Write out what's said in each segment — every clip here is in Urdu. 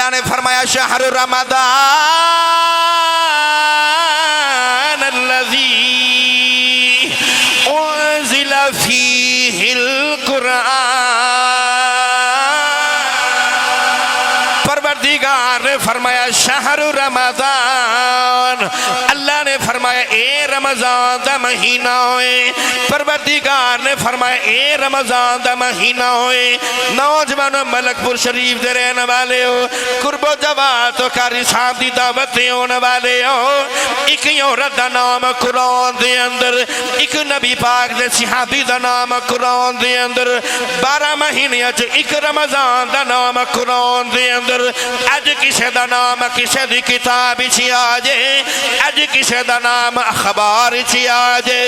اللہ نے فرمایا شہر رمضان الذی انزل فیہ القرآن، پروردگار نے فرمایا شہر رمضان، اللہ نے فرمایا اے رمضان دا مہینہ ہوئے، پروردگار نے فرمایا اے رمضان دا مہینہ ہوئے، نوجوانوں ملک پور شریف دے رہنے والے ہو، قرب و جوات و کاری شادی دعوتیں ہونے والے ہو، ایک عورت دا نام قرآن دے اندر، ایک نبی پاک دے صحابی دا نام قرآن دے اندر، 12 مہینے اچھ ایک رمضان دا نام قرآن دے اندر، اج کسے دا نام کسے دی کتاب چی آجے، اج کسے دا نام اخبار چی آجے،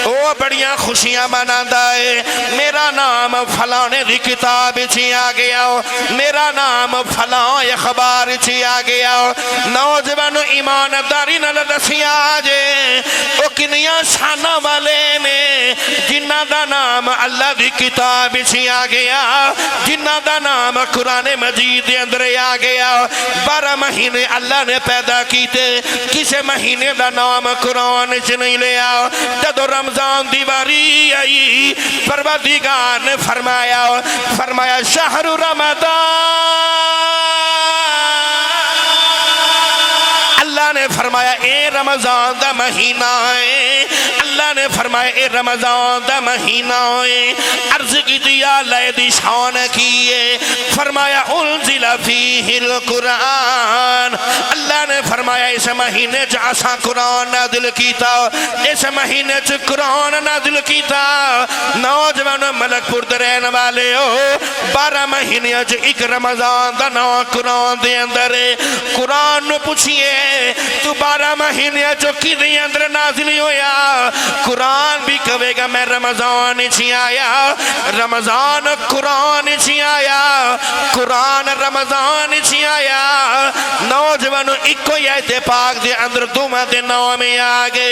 او بڑیاں خوشیاں مناندا ہے، میرا نام فلانے دی کتاب چی آگیا ہو، میرا نام فلان اخبار چی آگیا ہو، نوجوان ایمانداری نہ دسی آجے، او کنیاں شانہ والے نے جنہ دا نام اللہ دی کتاب چی آگیا، جنہ دا نام قرآن مجید دے اندر آگیا، 12 مہینے اللہ نے پیدا کیتے، کسے مہینے دا نام قرآن چ نہیں لیا، جدو رمضان دیواری آئی پروردگار نے فرمایا شہر رمضان، اللہ نے فرمایا اے رمضان دا مہینہ ہے، اللہ نے فرمایا اے رمضان دا مہینہ ہے، عرض کی دیا لائے دی شان کیے، فرمایا انزل فیہ القرآن، اللہ نے فرمایا اس مہینے جاسا قرآن نازل کیتا، اس مہینے چ قرآن نازل کیتا، نوجوان ملک پور دے رہنے والے ہو، 12 مہینے چ ایک رمضان دا نام قرآن دے اندر، قرآن نو پوچھئے تو 12 مہینے چو کی دے اندر نازل ہویا، قرآن بھی کہے گا میں رمضان چی آیا، رمضان قرآن چی آیا، قرآن رمضان چی آیا، نوجوانو ایک کوئی آیت پاک دے اندر دوما دے نام آگے،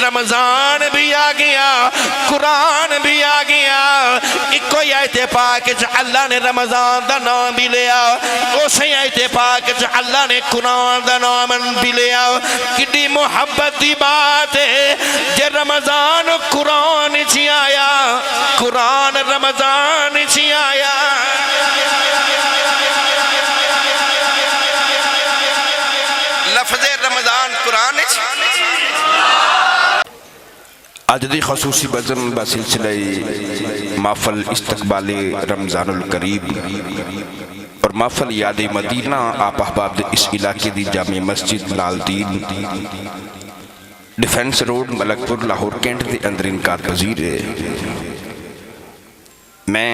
رمضان بھی آگیا، قرآن بھی آگیا، ایک کوئی آیت پاک جو اللہ نے رمضان دا نام بھی لیا، اسی آیت پاک جو اللہ نے قرآن دا نام بھی لیا، کتنی محبت دی بات ہے، جے رمضان قرآن چی آیا، قرآن رمضان چی آیا، لفظ رمضان قرآن چی آج دی خصوصی بزم بسلسلہ محفل استقبال رمضان القریب اور محفل یاد مدینہ آپ احباب دے اس علاقے دی جامع مسجد لال دین ڈیفنس روڈ ملک پور لاہور کینٹ دے اندر انکار پذیر ہے، میں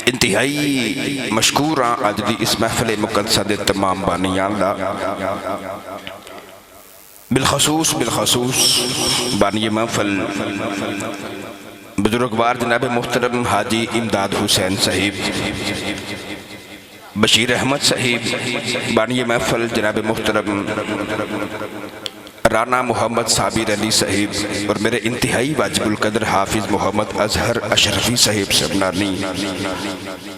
انتہائی مشکور ہاں آج دی اس محفل مقدسہ دے تمام بانیان دا، بالخصوص بانی محفل بزرگوار جناب محترم حاجی امداد حسین صاحب، بشیر احمد صاحب، بانی محفل جناب محترم رانا محمد صابر علی صاحب، اور میرے انتہائی واجب القدر حافظ محمد اظہر اشرفی صاحب سبنانی،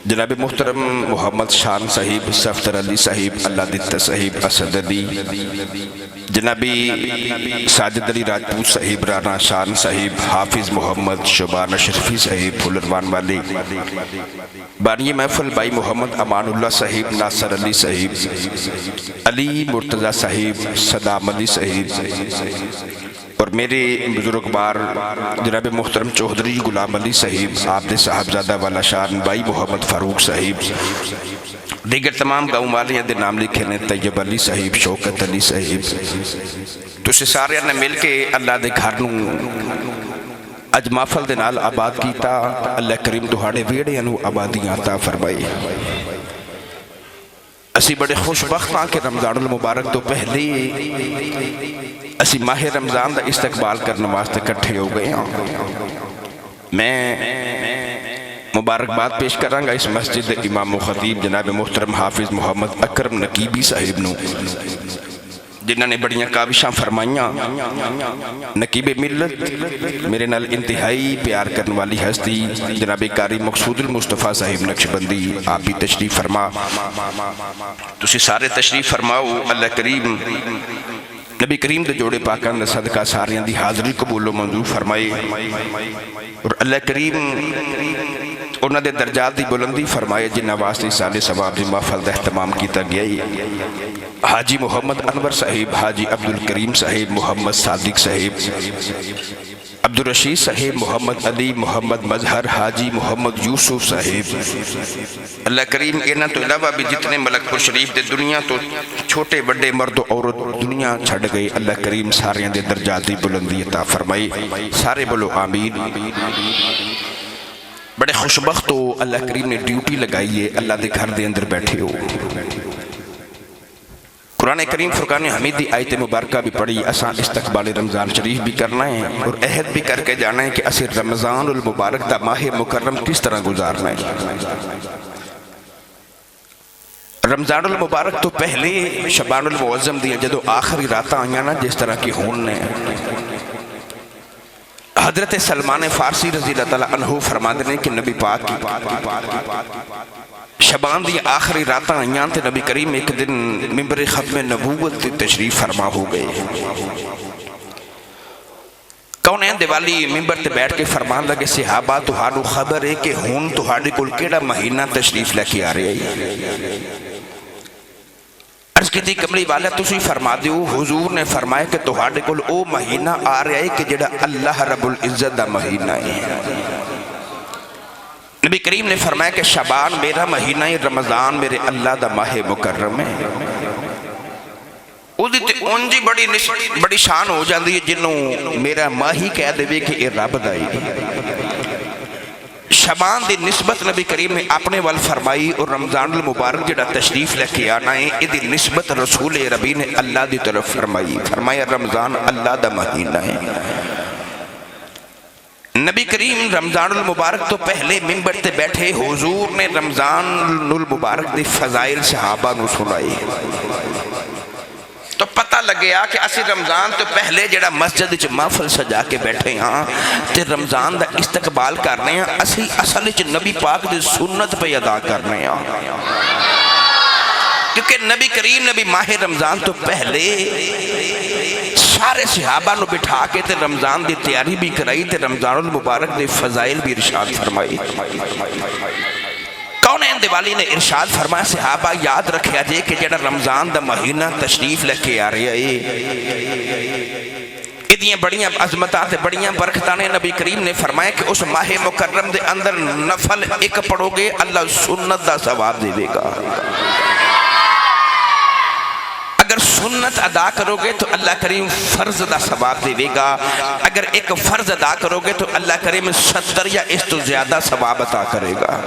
جناب محترم محمد شان صاحب، صفدر علی صاحب، اللہ دتہ صاحب، اسد علی، جنابی ساجد علی راجپوت صاحب، رانا شان صاحب، حافظ محمد شبان اشرفی صاحب، پھولروان والی، بانی محفل بائی محمد امان اللہ صاحب، ناصر علی صاحب، علی مرتضی صاحب، صدام علی صاحب، اور میرے بزرگوار جناب محترم چوہدری غلام علی صاحب، آپ دے صاحبزادہ والا شان بائی محمد فاروق صاحب، دیگر تمام گاؤں والیاں دے نام لکھے نے طیب علی صاحب، شوکت علی صاحب، تو سے سارے نے مل کے اللہ دے گھر نوں اج محفل دے نال آباد کیتا، اللہ کریم دہاڑے ویڑے انو آبادیاں عطا فرمائی۔ اسی بڑے خوش بخت ہاں کہ رمضان المبارک تو پہلے اسی ماہ رمضان دا استقبال کرنے واسطے کٹھے ہو گئے ہیں۔ میں مبارکباد پیش کروں گا اس مسجد امام و خطیب جناب محترم حافظ محمد اکرم نقیبی صاحب نو، جنہوں نے بڑیاں کابشاں فرمائیاں، نقیب ملت میرے نال انتہائی پیار کرنے والی ہستی جناب قاری مقصود المصطفیٰ صاحب نقشبندی، آپ بھی تشریف فرما، تسی سارے تشریف فرماؤ۔ اللہ کریم نبی کریم دے جوڑے پاکاں دا صدقہ ساریاں دی حاضری قبول و منظور فرمائے، اور اللہ کریم انہاں دے درجات دی بلندی فرمائے جنہاں واسطے سال ثواب دی محفل دا اہتمام کیتا گیا ہے۔ حاجی محمد انور صاحب، حاجی عبدالکریم صاحب، محمد صادق صاحب، عبدالرشید صاحب، محمد علی، محمد مظہر، حاجی محمد یوسف صاحب، اللہ کریم انہاں تو علاوہ بھی جتنے ملک پور شریف دے دنیا تو چھوٹے بڑے مرد و عورت دنیا چھڑ گئے، اللہ کریم ساریاں دے درجات دی بلندی عطا فرمائی، سارے بولو آمین۔ بڑے خوشبخت ہو، اللہ کریم نے ڈیوٹی لگائی ہے، اللہ دے گھر دے اندر بیٹھے ہو۔ قرآن کریم فرقان حمیدی آیت مبارکہ بھی پڑھی، اساں استقبال رمضان شریف بھی کرنا ہے اور عہد بھی کر کے جانا ہے کہ اسے رمضان المبارک دا ماہ مکرم کس طرح گزارنا ہے۔ رمضان المبارک تو پہلے شبان المعظم دیا جدو آخری راتاں آئیاں نا جس طرح کی ہون نے، حضرت سلمان فارسی رضی اللہ تعالیٰ عنہ فرما دینے کہ نبی پاک کی شبان دی آخری راتاں آئیاں تے نبی کریم ایک دن ممبر ختم نبوت تشریف فرما ہو گئے۔ کونین دیوالی ممبر تے بیٹھ کے فرمان لگے صحابہ تہاڈو خبر ہے کہ ہون تہاڈے کول کیڑا مہینہ تشریف لے کے آ رہے ہیں؟ عرض کی تھی کملی والا تسی فرما دیو، حضور نے فرمایا کہ تہاڈے کول او مہینہ آ رہا ہے کہ جڑا اللہ رب العزت دا مہینہ ہے۔ نبی کریم نے فرمایا کہ شبان میرا مہینہ ہے، رمضان میرے اللہ دا ماہ مکرم ہے۔ اونجی بڑی شان ہو جاندی ہے جنہوں میرا ماہی کہہ دے کہ اے رب دائی۔ شبان دی نسبت نبی کریم نے اپنے وال فرمائی اور رمضان المبارک جڑا تشریف لے کے آنا ہے یہ دی نسبت رسول ربی نے اللہ دی طرف فرمائی، فرمایا رمضان اللہ دا مہینہ ہے۔ نبی کریم رمضان المبارک تو پہلے ممبر تے بیٹھے حضور نے رمضان المبارک دی فضائل صحابہ نو سنائی، تو پتہ لگیا کہ اسی رمضان تو پہلے جڑا مسجد وچ محفل سجا کے بیٹھے ہاں تے رمضان دا استقبال کرنے ہاں، اسی اصل وچ نبی پاک دی سنت پہ ادا کرنے ہاں، کیونکہ نبی کریم نبی ماہ رمضان تو پہلے سارے صحابہ نو بٹھا کے تے رمضان دی تیاری بھی کرائی تے رمضان المبارک دے فضائل بھی ارشاد فرمائی۔ کونین دیوالی نے ارشاد فرمایا صحابہ یاد رکھیا جے کہ جڑا رمضان دا مہینہ تشریف لے کے آ رہے ہیں، ادیاں بڑیاں عظمتاں تے بڑیاں برکتاں نے نبی کریم نے فرمایا کہ اس ماہ مکرم دے اندر نفل ایک پڑھو گے اللہ سنت دا ثواب دے گا، اگر سنت ادا کرو گے تو اللہ کریم فرض دا ثواب دے گا، اگر ایک فرض ادا کرو گے تو اللہ کریم 70 یا اس تو زیادہ ثواب عطا کرے گا۔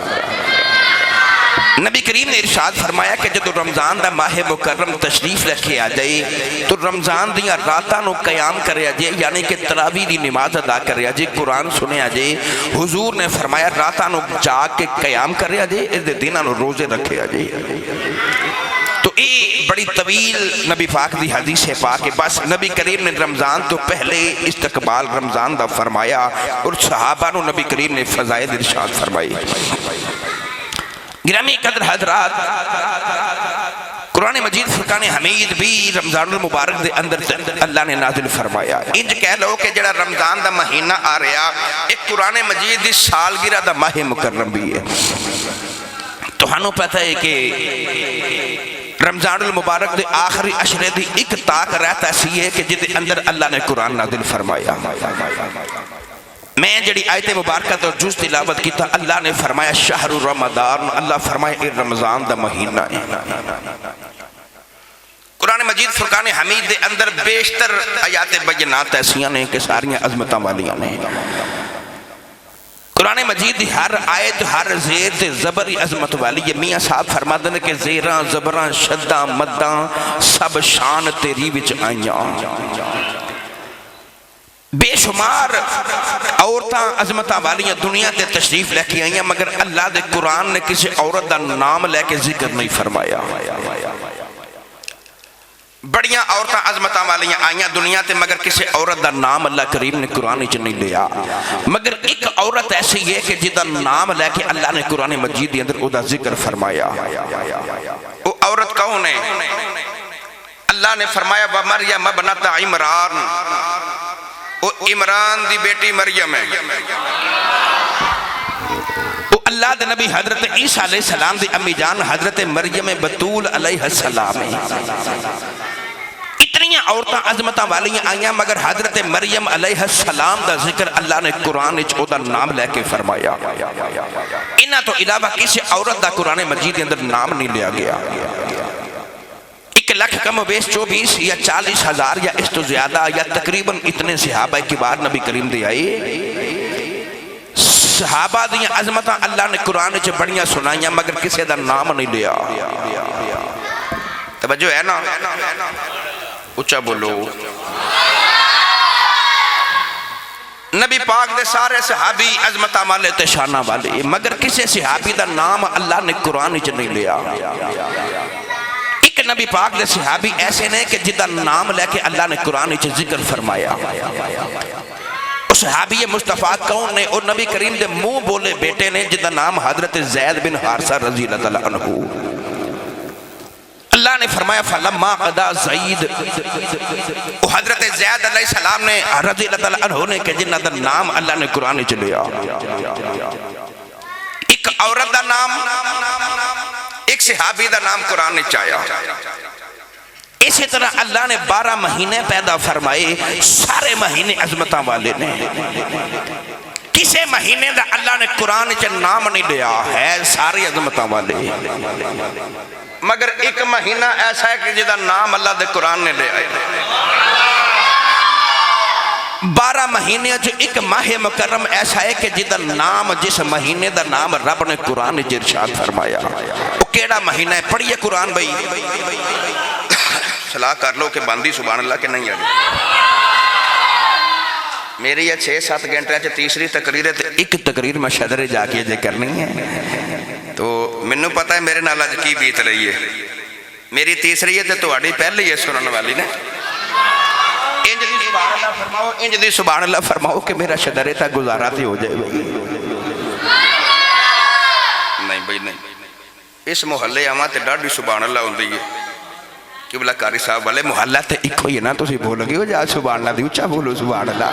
نبی کریم نے ارشاد فرمایا کہ جب رمضان دا ماہ مکرم تشریف رکھے آ جائے تو رمضان دیا راتاں نو قیام کرے آ جائے، یعنی کہ تراویح دی نماز ادا کرے آ جائے، قرآن سنے آ جائے۔ حضور نے فرمایا راتاں نو جاگ کے قیام کرے آ جائے، اس دنوں نو روزے رکھے آ جائے۔ تو یہ بڑی طویل نبی پاک دی حدیث ہے پاک، بس نبی کریم نے رمضان تو پہلے استقبال رمضان دا فرمایا اور صحابہ نو نبی کریم نے فضائل ارشاد فرمائی۔ گرامی قدر حضرات، قرآن مجید فرقان حمید بھی رمضان المبارک دے اندر اللہ نے نازل فرمایا۔ انج کہہ لو کہ جڑا رمضان دا مہینہ آ رہا ایک قرآن مجید دی سالگرہ دا ماہ مکرم بھی ہے۔ تو ہنو پتہ ہے کہ رمضان المبارک دے آخری عشرے دی ایک تاک رہتا ایسی ہے کہ جدے اندر اللہ نے قرآن نازل فرمایا۔ میں جڑی آیت مبارکہ تو جز تلاوت کی تھا، اللہ نے فرمایا شہر رمضان، اللہ فرمایا اے رمضان دا مہینہ ہے۔ قرآن مجید فرقان حمید دے اندر بیشتر آیات بینات ایسیاں نے کہ ساریاں عظمتاں والیاں نے۔ قرآن مجید دی ہر آیت ہر زیر تے زبری عظمت والی ہے۔ میاں صاحب فرما دنے کہ زیراں زبراں شداں مداں سب شان تیری وچ آئیاں، بے شمار عورتاں عظمتاں والیاں دنیا تے تشریف لے کے آئیاں، مگر اللہ دے قرآن نے کسی عورت دا نام لے کے ذکر نہیں فرمایا۔ بڑیاں عورتاں عظمتاں والیاں آئیاں دنیا تے مگر کسی عورت دا نام اللہ کریم نے قرآن وچ نہیں لیا مگر ایک عورت ایسی ہے کہ جدا نام لے کے اللہ نے قرآن مجید دے اندر او دا ذکر فرمایا وہ عورت کون ہے اللہ نے فرمایا وَمَرْيَمَ ابْنَتَ عِمْرَان وہ عمران دی بیٹی مریم ہے وہ اللہ دے نبی حضرت عیسیٰ علیہ السلام دی امی جان حضرت مریم بطول علیہ السلام ہے اتنی عورتاں عظمتاں والیاں آئیاں مگر حضرت مریم علیہ السلام دا ذکر اللہ نے قرآن وچ دا نام لے کے فرمایا انہاں تو علاوہ کسی عورت دا قرآن مجید دے اندر نام نہیں لیا گیا 1 لاکھ کم و بیش 24 یا 40 ہزار یا اس تو زیادہ یا تقریباً اتنے صحابہ کی بار نبی کریم دے آئے صحابہ دیاں عظمتاں اللہ نے قرآن وچ بڑیاں سنائیاں مگر کسی دا نام نہیں لیا توجہ ہے نا اچھا بولو نبی پاک دے سارے صحابی عظمتاں والے تے شانہ والے مگر کسی صحابی دا نام اللہ نے قرآن وچ نہیں لیا ایک نبی پاک دے صحابی ایسے نے کہ جدا نام لے کے اللہ نے قرآن وچ ذکر فرمایا اس صحابی مصطفیٰ کون نے اور نبی کریم دے منہ بولے بیٹے نے جدا نام حضرت زید بن حارثہ رضی اللہ عنہ اللہ نے فرمایا فلما قضا زید وہ حضرت زید علیہ السلام نے رضی اللہ عنہ نے کہ جنہ دا نام اللہ نے قرآن وچ لیا ایک عورت دا نام ایک صحابی دا نام قرآن وچ آیا اسی طرح اللہ نے 12 مہینے پیدا فرمائے سارے مہینے عظمتاں والے نے کسے مہینے دا اللہ نے قرآن وچ نام نہیں لیا ہے سارے عظمتاں والے مگر ایک مہینہ ایسا ہے کہ جدا نام اللہ دے قرآن نے لے آئے 12 مہینے جو ایک ماہ مکرم ایسا ہے کہ جدا نام جس مہینے دا نام رب نے قرآن وچ ارشاد فرمایا وہ کیڑا مہینہ ہے پڑھیے قرآن بھائی صلاح کر لو کہ باندھی سبحان اللہ کہ نہیں آگے میری یہ 6-7 گھنٹے سے تیسری تقریر ہے ایک تقریر میں شدر جا کے جے کرنی ہے تو منو پتہ ہے میرے نال اج کی بیت رہی ہے میری تیسری ہے تو اڑی پہلی ہے سنن والی نے انج دی سبحان اللہ فرماؤ انج دی سبحان اللہ فرماؤ کہ میرا شدر تا گزارا تے ہو جائے نہیں بھائی نہیں اس محلے آواں تے ڈاڈی سبحان اللہ ہوندی ہے قبلہ کاری صاحب والے محلہ تے ایک ہوئی نا تو سی بولو گے وہ جا سبحان اللہ دی اچھا بولو سبحان اللہ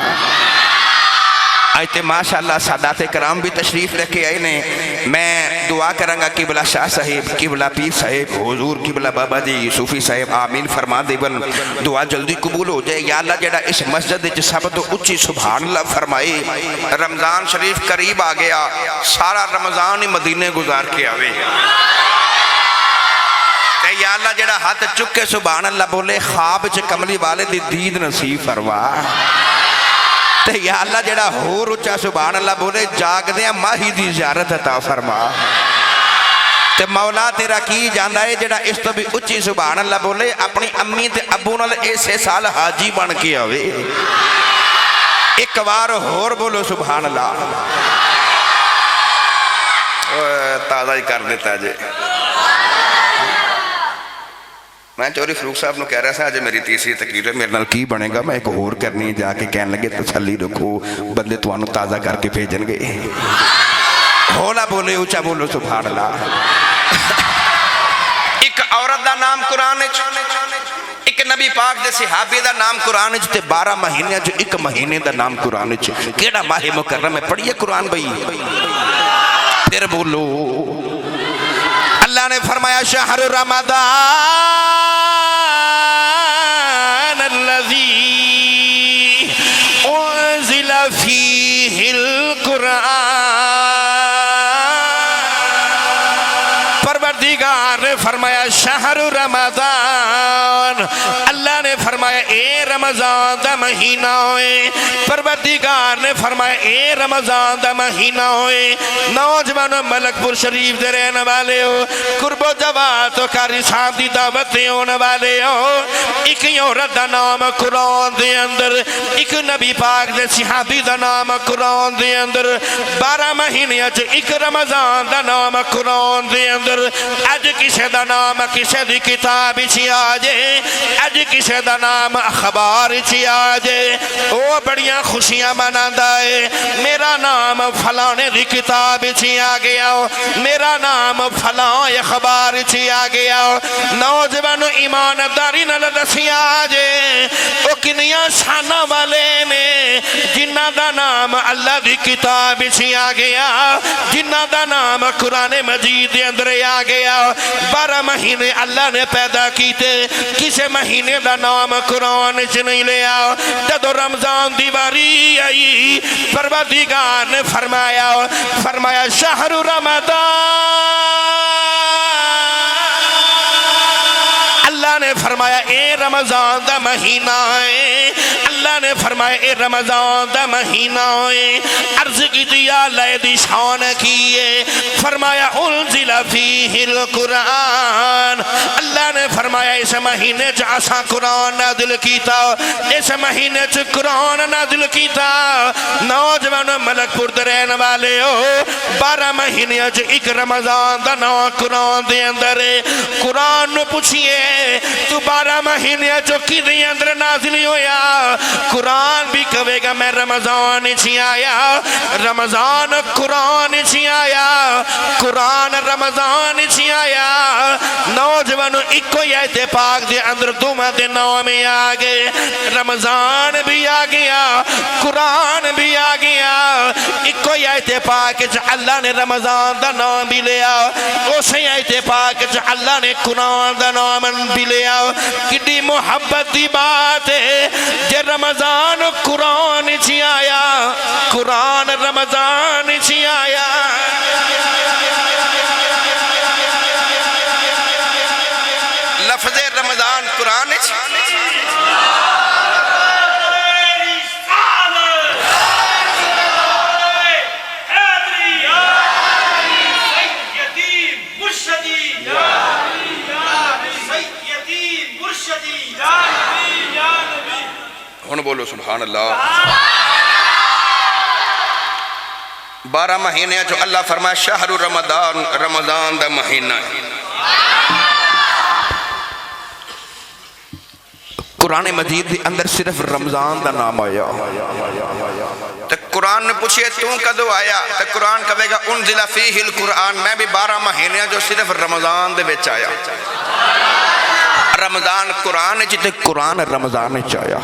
آئیتے ماشاءاللہ سادات کرام بھی تشریف رکھے آئے نے میں دعا کرنگا قبلہ شاہ صاحب قبلہ پیر صاحب حضور قبلہ بابا جی صوفی صاحب آمین فرما دے بن دعا جلدی قبول ہو جائے یا اللہ جڑا اس مسجد جو سب تو اچھی سبحان اللہ فرمائے رمضان شریف قریب آ گیا سارا رمضان ہی مدینے گزار کے آوے یا اللہ جڑا ہاتھ چکے سبحان اللہ بولے خواب چ کملی والے دی دید نصیب فرما تے یا اللہ جڑا ہور اچھا سبحان اللہ بولے جاگ دیا ماہی دی زیارت عطا فرما تے مولا تیرا کی جاندہ ہے جڑا اس تو بھی اچھی سبحان اللہ بولے اپنی امی تے ابو نال ایسے سال حاجی بن کے ہوئے ایک بار ہور بولو سبحان اللہ تازہ ہی کر دیتا جے میں چوری فروخ صاحب نے کہہ رہا تھا آج میری تیسری تقریر ہے میرے نال کی بنے گا میں ایک اور کرنی جا کے کہنے لگے تسلی رکھو بندے توانو تازہ کر کے بھیجن گے ہولا بولے اونچا بولو سبحان اللہ ایک عورت دا نام قرآن ایک نبی پاک دے صحابی دا نام قرآن تے 12 مہینے جو ایک مہینے دا نام قرآن کیڑا ماہ مکرم ہے پڑھیے قرآن بھائی پھر بولو اللہ نے فرمایا شہر رمضان الذی انزل فیہ القرآن پروردگار نے فرمایا شہر رمضان اللہ نے فرمایا اے رمضان دا مہینہ ہوئے پروردگار نے فرمایا اے رمضان دا مہینہ ہوئے نوجوانوں ملک پور شریف دے رہنے والے ہو قرب و جوات و کاری صاحب دی دعوتیں ہونے والے ہو ایک عورت دا نام قرآن دے اندر ایک نبی پاک دے صحابی دا نام قرآن دے اندر 12 مہینے ایک رمضان دا نام قرآن دے اندر اج کسے دا نام کسے دی کتاب چی آجے اج کسے دا نام اخبار چی آجے وہ بڑیاں خوشیاں مناندا ہے میرا نام فلانے دی کتاب چی آگیا میرا نام فلان اخبار چی آگیا نوجوان ایمانداری نال دسی آجے وہ کنیاں شانہ والے نے جنہ دا نام اللہ دی کتاب چی آگیا جنہ دا نام قرآن مجید دے اندر آگیا 12 مہینے اللہ نے پیدا کیتے کسے مہینے دا نام قرآن چ نہیں لیا جدو رمضان دیواری آئی پروردگار نے فرمایا شہر رمضان اللہ نے فرمایا اے رمضان دا مہینہ ہے اللہ نے فرمایا اے رمضان دا مہینہ ہے عرض کی دیا لئے دی شان کیے فرمایا انزل فیہ القرآن اللہ نے فرمایا اس مہینے جاسا قرآن نازل کیتا اس مہینے چ قرآن نازل کیتا نوجوان ملک پور دے رہنے والے ہو 12 مہینے چ ایک رمضان دا نام قرآن دے اندر قرآن نو پوچھئے تو 12 مہینے چو کی دے اندر نازل ہویا قرآن بھی کہے گا میں رمضان چی آیا رمضان قرآن چی آیا قرآن رمضان چی آیا نوجوانو ایک کوئی آیت پاک دے اندر دوما دے نام میں آگے رمضان بھی آگیا قرآن بھی آگیا ایک کوئی آیت پاک جا اللہ نے رمضان دا نام بھی لیا اسی آیت پاک جا اللہ نے قرآن دا نام بھی لیا کتنی محبت دی بات ہے جے رمضان قرآن چی آیا قرآن رمضان چی آیا لفظ رمضان قرآن چی بولو سبحان اللہ 12 مہینے جو اللہ فرمایا شہر رمضان دا مہینہ قرآن مجید دی اندر صرف رمضان دا نام آیا تو قرآن نے پوچھئے تو کدو آیا تو قرآن کہے گا انزل فیہ القرآن میں بھی 12 مہینے جو صرف رمضان دے بیچ آیا رمضان قرآن جتے قرآن رمضان چایا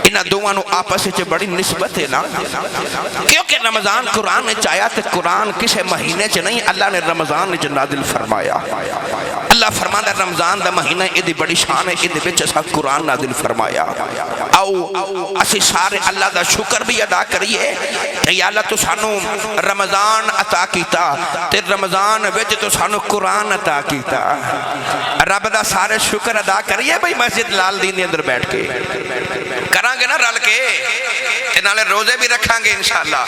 انہا دوانو آپس سے بڑی نسبت ہے نا کیونکہ رمضان قرآن چایا تو قرآن کسے مہینے چے نہیں اللہ نے رمضان چے نازل فرمایا اللہ فرماندہ رمضان دا مہینہ ایدی بڑی شان ہے ایدی بچ ایسا قرآن نازل فرمایا او اسی سارے اللہ دا شکر بھی ادا کریے کہ یا اللہ تو سانو رمضان عطا کیتا تے رمضان وچ تو سانو قرآن عطا کیتا رب دا سارے شکر ادا کریے بھئی مسجد لال دین دے اندر بیٹھ کے کرانگے نا رل کے انہالے روزے بھی رکھاں گے انشاءاللہ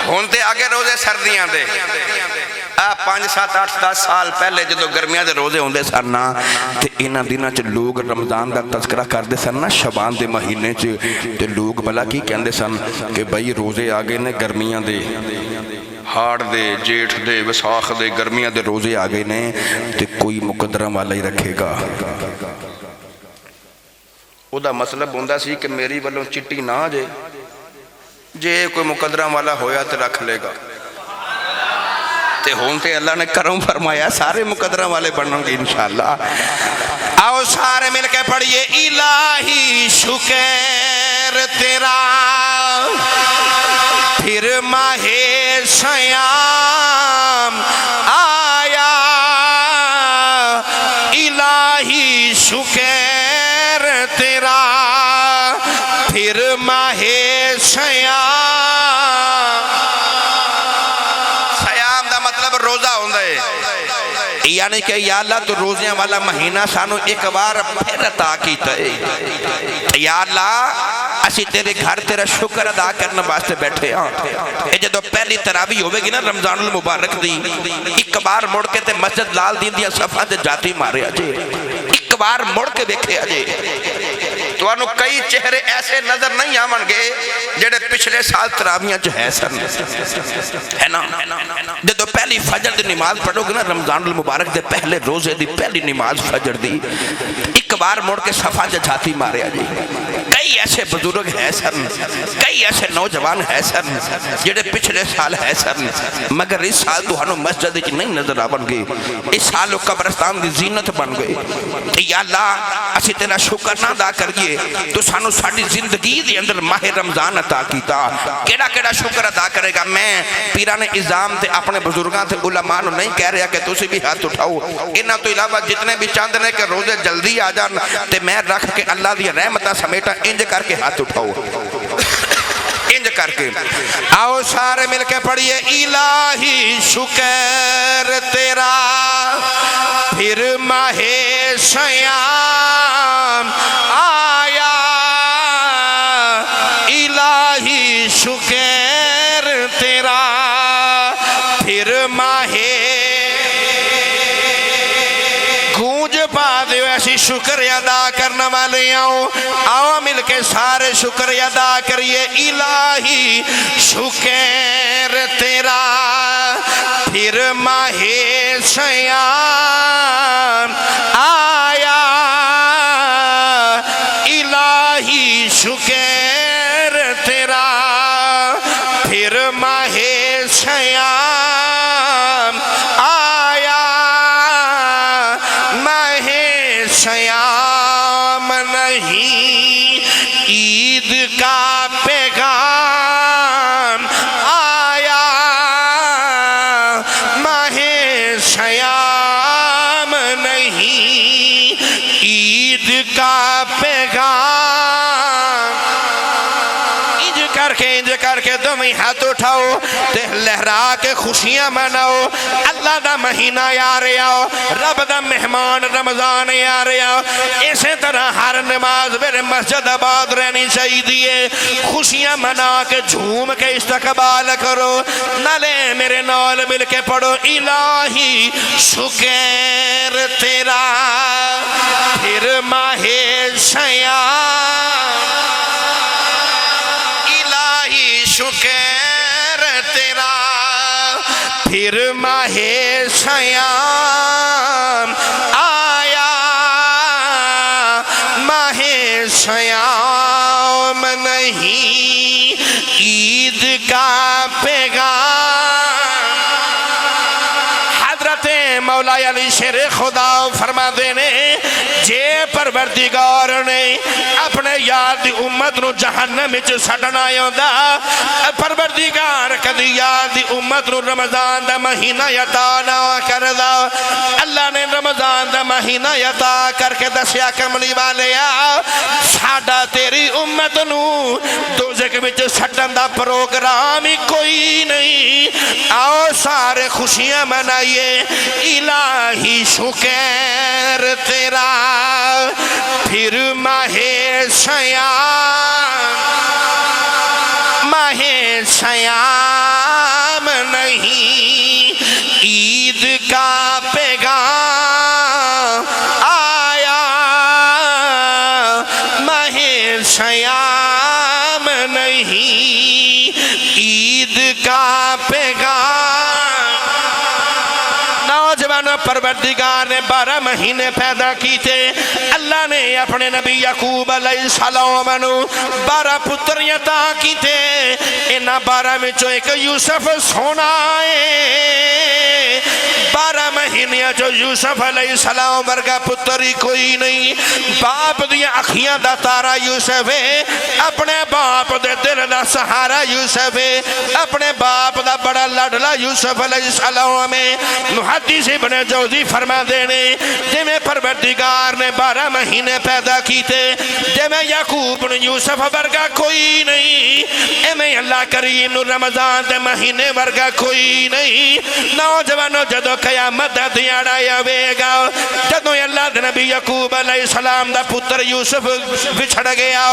ہونتے آگے روزے سردیاں دے 5 7 8 10 سال پہلے جدو گرمیاں دے روزے ہوندے سن نا تے انہاں دناں چ لوگ رمضان دا تذکرہ کردے سن نا شعبان دے مہینے چ تے لوگ بھلا کی کہندے سن کہ بھائی روزے آگے نے گرمیاں دے ہاڑ دے جیٹھ دے وساخ دے گرمیاں دے روزے آگے نے تے کوئی مقدرہ والا ہی رکھے گا او دا مطلب ہوندہ سی کہ میری والوں چٹی نہ جے جے کوئی مقدرہ والا ہویا تے رکھ لے گا تے ہونتے اللہ نے کرم فرمایا سارے مقدرہ والے بنوں گے انشاءاللہ آؤ سارے مل کے پڑھئے الہی شکر تیرا پھر ماہ سیام آیا الہی شکر تیرا پھر ماہ سیام یعنی کہ یا اللہ تو روزیاں والا مہینہ سانو ایک بار پھر عطا کیتا ہے، یا اللہ اسی تیرے گھر تیرا شکر ادا کرنے واسطے بیٹھے ہاں۔ اے جدو پہلی تراویح ہوئے گی نا رمضان المبارک دی، ایک بار مڑ کے تے مسجد لال دین دیا صفحہ تے جاتی مارے اجے، ایک بار مڑ کے دیکھے اجے، تو انہوں کئی چہرے ایسے نظر نہیں آمن گے جڑے پچھلے سال تراویحاں جو ہے سن، ہے نا؟ جدو پہلی فجر دی نماز پڑھو گے نا رمضان المبارک دے پہلے روزے دی پہلی نماز فجر دی، ایک بار مڑ کے صفحہ تے جاتی مارے اجے۔ کئی ایسے بزرگ ہے سن، کئی ایسے نوجوان ہے سن جڑے پچھلے سال ہے سن، مگر اس سال تو ہنو مسجد کی نہیں نظر آون گے، اس سال قبرستان دی زینت بن گئے۔ یا اللہ اسی تیرا شکر نہ ادا کریے تو سانو ساڑی زندگی دی اندر ماہ رمضان عطا کیتا، کیڑا کیڑا شکر ادا کرے گا۔ میں پیران اعظام تے اپنے بزرگاں تے علماء نو نہیں کہہ رہا کہ تسی بھی ہاتھ اٹھاؤ، انہاں تو علاوہ جتنے بھی چاند نے کہ روزے جلدی آ جان تے میں رکھ کے اللہ دی رحمتہ سمیٹا انج کر کے ہاتھ اٹھاؤ، انج کر کے آؤ سارے مل کے پڑھئے الہی شکر تیرا پھر ماہ سیام آیا، الہی شکر تیرا پھر ماہ گونج پا دے ایسی شکر ادا کرنا والے آؤ مل کے سارے شکر ادا کریے الہی شکر تیرا پھر ماہ سیام آیا، الہی شکر تیرا پھر ماہ سیام آیا، ماہ سیام نہیں عید کا پیغام آیا، ماہ سیام نہیں عید کا پیغام۔ انج کر کے تمہیں ہاتھ اٹھاؤ تے لہرا کے خوشیاں مناؤ، اللہ دا مہینہ آ رہا، رب دا مہمان رمضان آ رہا، اسی طرح ہر نماز میرے مسجد آباد رہنی چاہیے، خوشیاں منا کے جھوم کے استقبال کرو، نالے میرے نال مل کے پڑھو الہی شکر تیرا پھر ماہ سیام، شکر تیرا پھر ماہ سیام آیا، ماہ سیام نہیں عید کا پیغام۔ حضرت مولا علی شیر خدا فرما دینے جے پروردگار نے اپنے یاد دی امت نو جہنم وچ سٹنا آوندا، پروردگار کدی یاد دی امت نو رمضان دا مہینہ عطا نہ کردا، اللہ نے رمضان دا مہینہ عطا کر کے دسیا کملی والیا ساڈا تیری امت نو دوزخ وچ سٹن دا پروگرام ہی کوئی نہیں، آؤ سارے خوشیاں منائیے الہی شکر تیرا پھر ماہ سیام، ماہ سیام نہیں عید کا پیغام آیا، ماہ سیام نہیں عید کا پیغام۔ نوجوانوں پروردگار نے 12 مہینے پیدا کی تھے، اللہ نے اپنے نبی یعقوب علیہ السلام نو 12 پتریاں عطا کی تھے، انہاں 12 میں جو ایک یوسف سونا ہے، 12 مہینے جو یوسف علیہ السلام ورگا پتری کوئی نہیں، باپ دیا اکھیاں دا تارا یوسف ہے، اپنے باپ دے دل دا سہارا یوسف ہے، اپنے باپ دا بڑا لڑلا یوسف علیہ السلام ہے۔ محدث ابن جوزی نبی فرما دینے جے میں پروردگار نے 12 مہینے پیدا کیتے جے میں یعقوب بن یوسف ورگا کوئی نہیں اے میں اللہ کریم نو رمضان دے مہینے ورگا کوئی نہیں نوجوانوں جدو قیامت دا دیاڑا آوے گا جدو اللہ دے نبی یعقوب علیہ السلام دا پتر یوسف بچھڑ گیا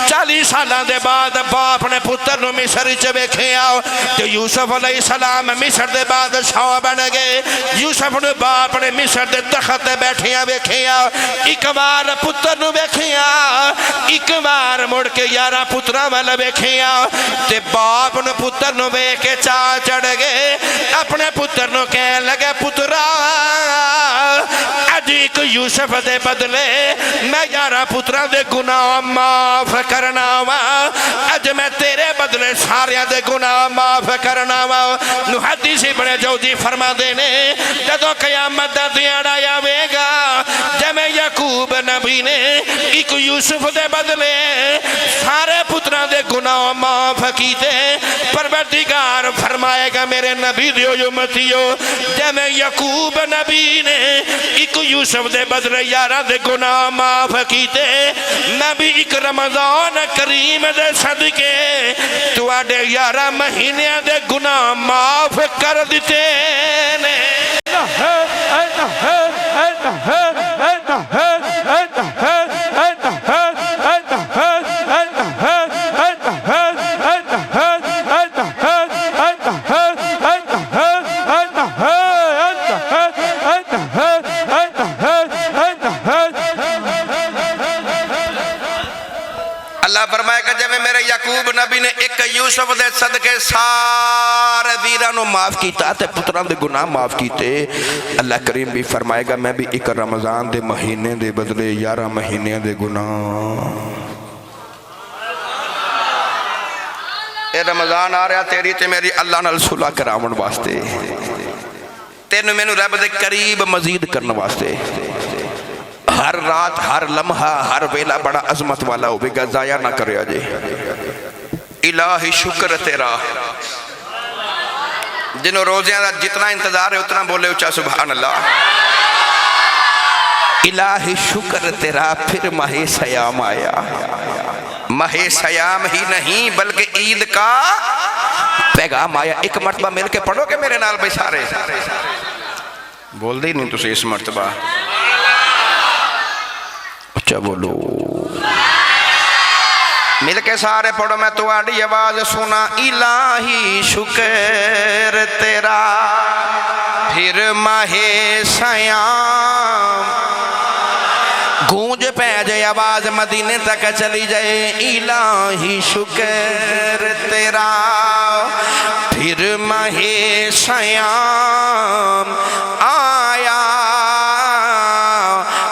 40 سالہ دے بعد باپ نے پتر نو مصر چ ویکھے آؤ تو یوسف علیہ السلام مصر دے بادشاہ بن گئے یوسف نے باپ نے مصر دے تخت تے بیٹھیاں ویکھے آؤ ایک بار پتر نو ویکھے آؤ ایک بار مڑ کے 11 پتراں ول ویکھے آؤ تے باپ نے پتر نو ویکھ کے چاہ چڑھ گئے اپنے پتر نو کہنے لگے پترا اج ایک یوسف دے بدلے میں 11 پتراں دے گناہ معاف کرنا وا اج میں تیرے بدلے سارے دے گناہ معاف کرنا وا نو حدیث ابن جوزی فرما دینے جدو قیامت دا دیاڑا آوے گا جب یعقوب نبی نے ایک یوسف دے بدلے سارے پتراں دے گناہ معاف کیتے پروردگار فرمائے گا میرے نبی دیو امتیو جب یعقوب نبی نے ایک یوسف دے بدلے 11 دے گناہ معاف کیتے نبی ایک رمضان کریم دے صدقے تو آڈے 11 مہینے دے گناہ معاف کر دیتے نے اللہ فرمائے کہ جب میرے یعقوب نبی نے ایک یوسف دے صدقے سارے ویرانوں معاف کیتا تے پتران دے گناہ معاف کیتے اللہ کریم بھی فرمائے گا میں بھی ایک رمضان دے مہینے دے بدلے 11 مہینے دے گناہ اے رمضان آ رہا تیری تے میری اللہ نال صلح کراون واسطے تینوں میں نو رب دے قریب مزید کرنے واسطے ہر رات ہر لمحہ ہر ویلہ بڑا عظمت والا ہوئے گا ضائع نہ کرے آجے الہی شکر تیرا جنہوں روزیاں دا جتنا انتظار ہے اتنا بولے اچھا سبحان اللہ الہی شکر تیرا پھر ماہ سیام آیا ماہ سیام ہی نہیں بلکہ عید کا پیغام آیا ایک مرتبہ مل کے پڑھو کہ میرے نال بھائی سارے بول دے نہیں تُسے اس مرتبہ اچھا بولو مل کے سارے پڑھو میں تو آڑی آواز سنا الہی شکر تیرا پھر ماہ سیام گونج پہ جائے آواز مدینے تک چلی جائے الہی شکر تیرا پھر ماہ سیام آیا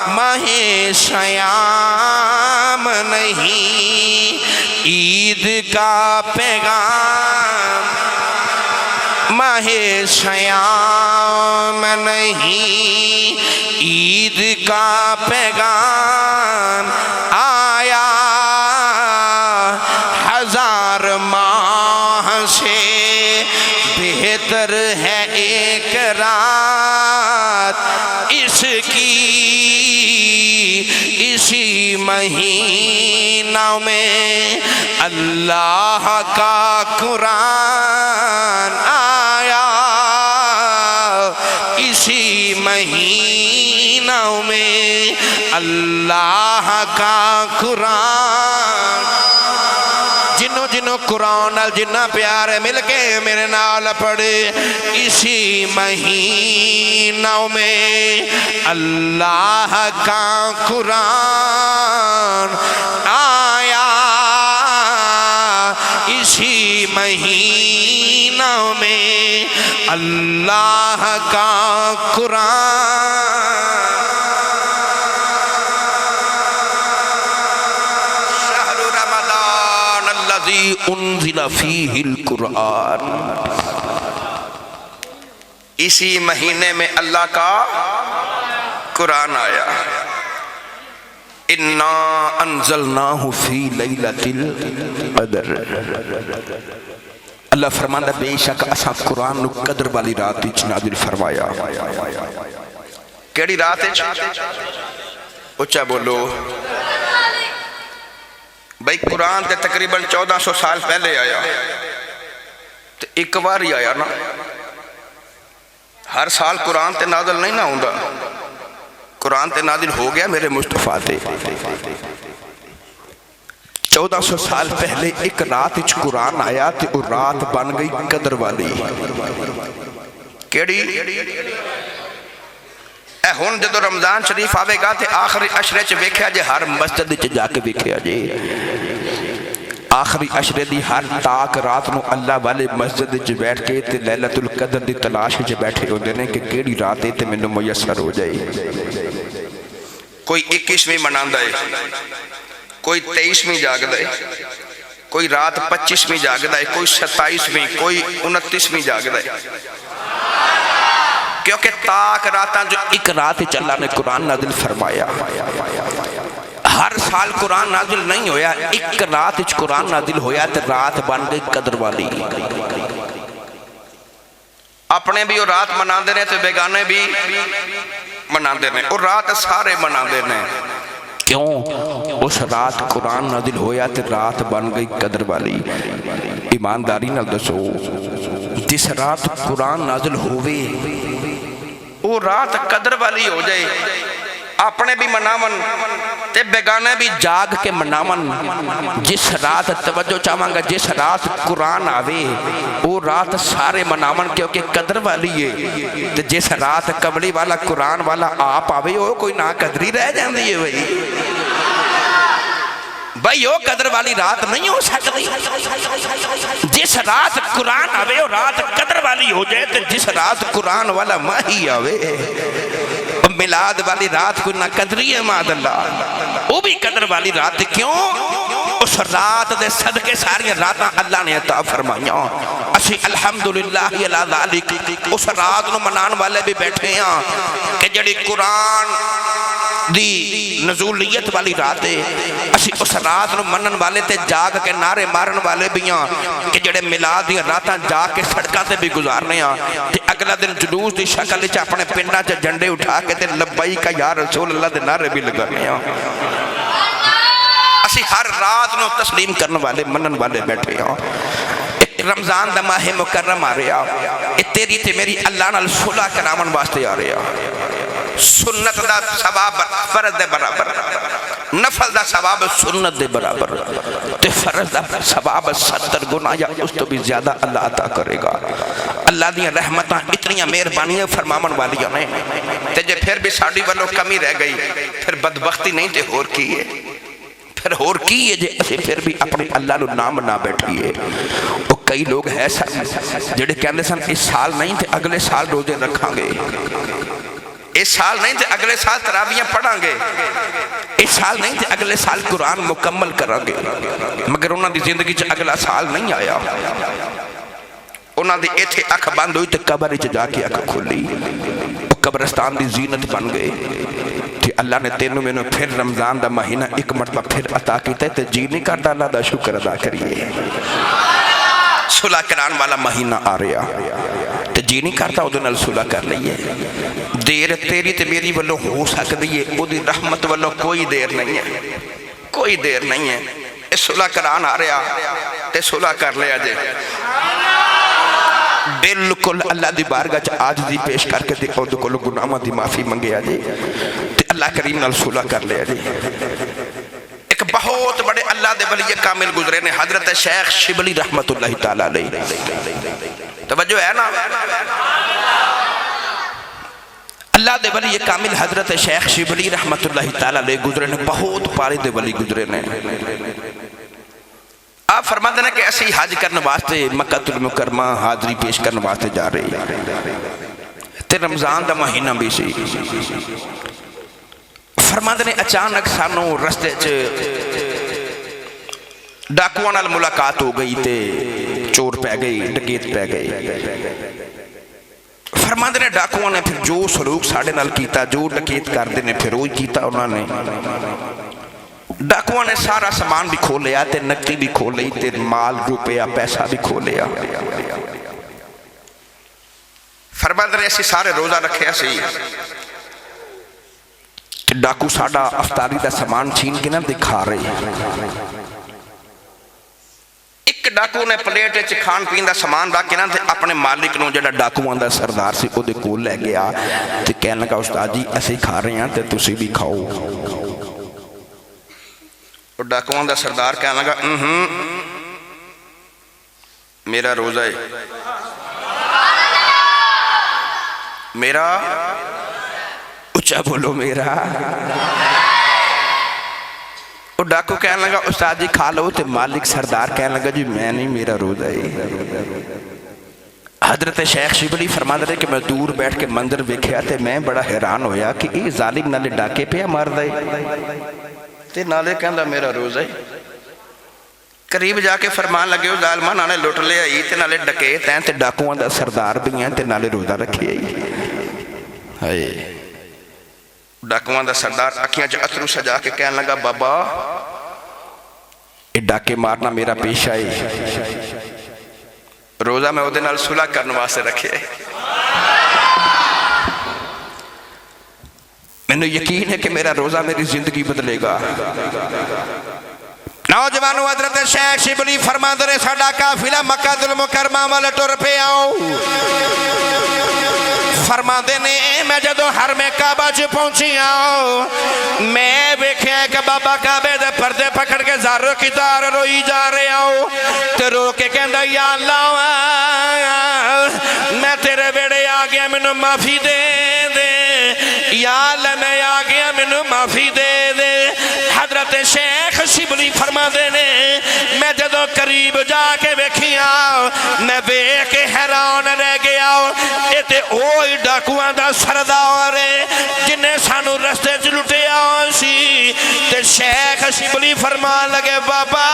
ماہ سیام نہیں عید کا پیغام ماہ سیام نہیں عید کا پیغام آیا ہزار ماہ سے بہتر ہے ایک رات اس کی اسی مہینہ میں اللہ کا قرآن آیا اسی مہینہ میں اللہ کا قرآن جنوں جنوں قرآن جنہ پیارے مل کے میرے نال پڑھے اسی مہینہ میں اللہ کا قرآن آیا اسی مہینہ میں اللہ کا قرآن شہر رمضان الذی انزل فیہ القرآن اسی مہینے میں اللہ کا قرآن آیا اِنَّا أَنزَلْنَاهُ فِي لَيْلَةِ الْقَدْرِ اللہ فرماندہ بے شک اساں قرآن نو قدر والی رات وچ نازل فرمایا کیڑی رات ہے؟ اچھا بولو بھائی قرآن تے تقریباً 1400 سال پہلے آیا تو ایک بار ہی آیا نا، ہر سال قرآن تے نازل نہیں نہ ہوندا، قرآن تے نازل ہو گیا میرے مصطفیٰ تے 1400 سال پہلے ایک رات اچ قرآن آیا تے وہ رات بن گئی قدر والی کیڑی؟ اے ہن جدو رمضان شریف آوے گا تے آخری عشرے چ ویکھیا جے ہر مسجد چ جا کے ویکھیا جے آخری عشرے دی ہر تاک رات نو اللہ والے مسجد چ بیٹھ کے تے لیلۃ القدر دی تلاش چ بیٹھے ہوندے نے کہ کیڑی رات تے مینوں میسر ہو جائے۔ کوئی 21ویں مناندا ہے، کوئی 23ویں جاگدا ہے، کوئی رات 25ویں جاگدا ہے، کوئی 27ویں، کوئی 29ویں جاگدا ہے، کیونکہ تاک راتاں جو ایک رات اللہ نے قرآن نازل فرمایا، ہر سال قرآن نازل نہیں ہویا، ایک رات اچ قرآن نازل ہویا تو رات بن گئی قدر والی۔ اپنے بھی وہ رات مناندے نے تو بیگانے بھی مناندے نے، اور رات سارے مناندے نے، کیوں؟ اس رات قرآن نازل ہویا تو رات بن گئی قدر والی۔ ایمانداری نال دسو جس رات قرآن نازل ہوئے وہ رات قدر والی ہو جائے، اپنے بھی مناون تے بیگانے بھی جاگ کے مناون۔ جس رات توجہ چاہاں گا جس رات قرآن آوے وہ رات سارے مناون کیونکہ قدر والی ہے، تے جس رات قبلی والا قرآن والا آپ آوے وہ کوئی نا قدری رہ جاندی ہے بھائی وہ قدر والی رات نہیں ہو سکتی۔ جس رات قرآن آوے وہ رات قدر والی ہو جائے، تے جس رات قرآن والا ماہی آوے میلاد والی رات کوئی نہ قدری ہے ماد اللہ، وہ بھی قدر والی رات۔ کیوں؟ اس رات دے صدقے ساری راتاں اللہ نے عطا فرمائیاں، اسی الحمدللہ علی ذالک اس رات نو منان والے بھی بیٹھے ہیں کہ جڑی قرآن دی نزولیت والی رات ہے، اسی اس رات نو منن والے تے جاگ کے نعرے مارن والے بھی ہیں کہ جڑے میلاد دی راتاں جا کے سڑکاں تے بھی گزارنے ہیں، تے اگلا دن جلوس دی شکل وچ اپنے پنڈاں چ جھنڈے اٹھا کے تے لبیک یا رسول اللہ دے نعرے بھی لگانے ہیں۔ اسی ہر رات نو تسلیم کرنے والے منن والے بیٹھے ہیں۔ رمضان دا ماہ مکرم آ رہا، اے تیری تے میری اللہ نال صلح کراون واسطے آ رہا۔ سنت دا ثواب فرض دے برابر، نفل دا ثواب سنت دے برابر، تے فرض دا ثواب 70 گنا یا اس تو بھی زیادہ اللہ عطا کرے گا۔ اللہ دی رحمتاں اتنی مہربانیاں فرماون والیاں نے، تے جے پھر بھی ساڈی والوں کمی رہ گئی پھر بدبختی نہیں تے ہور کی ہے، پھر ہور کی ہے جے اسے پھر بھی اپنے اللہ نو نام نہ بیٹھیے۔ وہ کئی لوگ ہے سن جڑے کہندے سن اس سال نہیں تے اگلے سال روزے رکھاں گے، اس سال نہیں تے اگلے سال تراویحاں پڑھاں گے، اس سال نہیں تے اگلے سال قرآن مکمل کریں گے، مگر انہاں دی زندگی چ اگلا سال نہیں آیا۔ انہاں دی ایتھے اکھ بند ہوئی تے قبر وچ جا کے اکھ کھلی، وہ قبرستان دی زینت بن گئے۔ کہ اللہ نے تینوں میں پھر رمضان دا مہینہ ایک مرتبہ پھر عطا کیتا ہے تے جی نہیں کرتا اللہ دا شکر ادا کریے۔ صلح کران والا مہینہ آ رہا تے جی نہیں کرتا وہ نال صلح کر لئیے۔ دیر تیری تے میری والوں ہو سکتی ہے، وہ دی رحمت والوں کوئی دیر نہیں ہے، کوئی دیر نہیں ہے۔ اس صلح کران آ رہا تے صلح کر لیا جے، بالکل اللہ دی بارگاہ چ عاجزی پیش کر کے تے خود کول گناہاں دی معافی منگیا جے تے اللہ کریم نال صلح کر لیا جے۔ ایک بہت بڑے اللہ دے ولی کامل گزرے نے، حضرت شیخ شبلی رحمت اللہ تعالی علیہ، توجہ ہے نا؟ اللہ دے ولی کامل حضرت شیخ شبلی رحمت اللہ تعالی علیہ گزرے نے، بہت پارے دے ولی گزرے نے۔ آپ فرماتے ہیں کہ ایسی حج کرنے واسطے مکہ المکرمہ حاضری پیش کرنے واسطے جا رہی تے رمضان دا مہینہ بھی سی۔ فرماتے ہیں اچانک سانوں رستے چ ڈاکواں نال ملاقات ہو گئی تے چور پہ گئی، ڈکیت پہ گئی۔ فرماتے ہیں ڈاکواں نے پھر جو سلوک ساڑھے نال کیتا، جو ڈکیت کر دینے پھر وہی کیتا انہوں نے۔ ڈاکواں نے سارا سامان بھی کھول لیا تے نقدی بھی کھول لی تے مال روپیہ پیسہ بھی کھول لیا۔ فرماتے ہیں ایسی سارے روزہ رکھے ایسی تے ڈاکو ساڈا افطاری دا سامان چھین کے نہ دکھا رہے. ایک ڈاکو نے پلیٹ وچ کھان پین دا سامان رکھ کے نہ تے اپنے مالک نو جڑا ڈاکوؤں دا سردار سی او دے کول لے گیا تے کہن لگا استاد جی ایسے کھا رہے ہیں تے تسی بھی کھاؤ. اور ڈاکوؤں دا سردار کہن لگا میرا روزہ ہے, میرا اچھا بولو میرا. اور ڈاکو کہنے لگا استاد جی کھا لو. تے مالک سردار کہنے لگا جی میں نہیں, میرا روزہ ہے. حضرت شیخ شبلی فرماتے رہے کہ میں دور بیٹھ کے منظر ویکھیا تے میں بڑا حیران ہویا کہ یہ ظالم نالے ڈاکے پہ مار دے تے نالے کہندا میرا روزہ ہے. قریب جا کے فرمان لگے ہو ظالمہ نالے لٹ لے آئی تے نالے ڈکے تین تے ڈاکوان دا سردار بھی ہیں تے نالے روزہ رکھے آئی. ڈاکوان دا سردار اکھیاں چا اترو سجا کے کہنے لگا بابا یہ ڈاکے مارنا میرا پیشہ ہے, روزہ میں وہ دن صلح کرنے واسطے رکھے. میں نے یقین ہے کہ میرا روزہ میری زندگی بدلے گا. نوجوانوں حضرت شیخ شبلی فرماندے نے ساڈا قافلہ مکہ المکرمہ والے ٹر پہ آؤ. فرماندے نے میں جدو حرم کعبہ چ پہنچی آؤ میں ویکھیا کہ بابا کعبے دے پردے پکڑ کے زارو کی تار روئی جا رہے آؤ تے رو کے کہندا یا اللہ میں تیرے بیڑے آ گیا مینوں معافی دے دے, یا اللہ میں آ گیا مینوں معافی دے دے. حضرت شیخ شبلی فرماندے نے میں جدو قریب جا کے ویکھیا میں ویکھ کے حیران رہ گیا. اے تے اوہی ڈاکواں دا سردار جن نے سانو رستے چ لٹیا سی. تے شیخ شبلی فرمان لگے بابا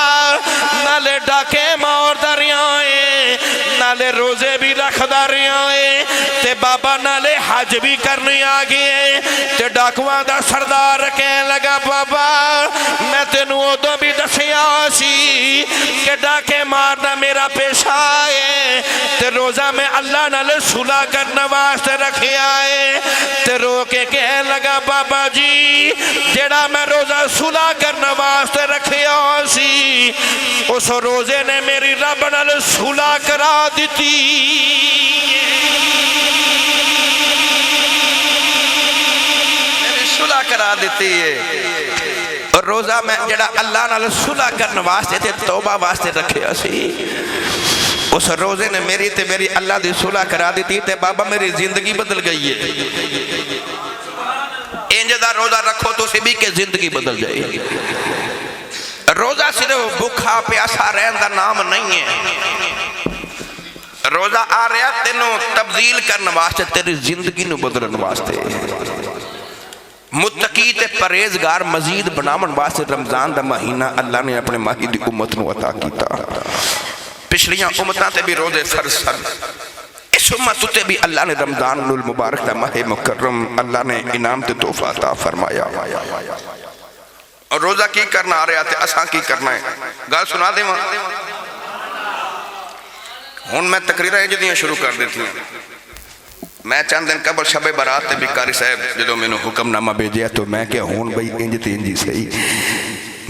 نالے ڈاکے ماردا رہیا ہے, نالے روزے بھی رکھدا رہیا ہے, تے بابا نالے حج بھی کرنے آ گئے. تے ڈاکواں دا سردار کہنے لگا بابا میں تینوں ادو بھی دسیا سی کہ ڈاکے مارنا میرا پیشہ ہے تے روزہ میں اللہ نال صلح کرنا واسطے رکھیا ہے. تے رو کے کہنے لگا بابا جی جڑا میں روزہ صلح کرنا واسطے رکھیا سی اس روزے نے میری رب نال صلح کرا دیتی. میری صلح کرا دیتی ہے. اور روزہ میں جڑا اللہ نال صلح کرنے واسطے تے توبہ واسطے رکھیا سی اس روزے نے میری تے میری اللہ دی صلح کرا دیتی تے بابا میری زندگی بدل گئی ہے. انجدہ روزہ رکھو تو سی بھی کہ زندگی بدل جائے گی. روزہ صرف بھوکا پیاسا رہن دا نام نہیں ہے. روزہ آ رہا تینوں تبدیل کرنے واسطے تیری زندگی نو بدلن واسطے. متقی تے پریزگار مزید بناون واسطے رمضان دا مہینہ اللہ نے اپنے ماہی دی امت نو عطا کیتا. پچھلیاں امتاں تے بھی روزے فرض سن, اس امت تے بھی اللہ نے رمضان المبارک دا ماہ مکرم اللہ نے انعام تے تحفہ عطا فرمایا. اور روزہ کی کرنا آ رہا تے اساں کی کرنا ہے گل سنا دے. ہن میں تقریریں جدیاں شروع کر دیتی ہوں. میں چند دن قبل شب برات تے بھی قاری صاحب جدو میں نے حکم نامہ بھیجیا تو میں کہ ہون بھئی انج تے انجی صحیح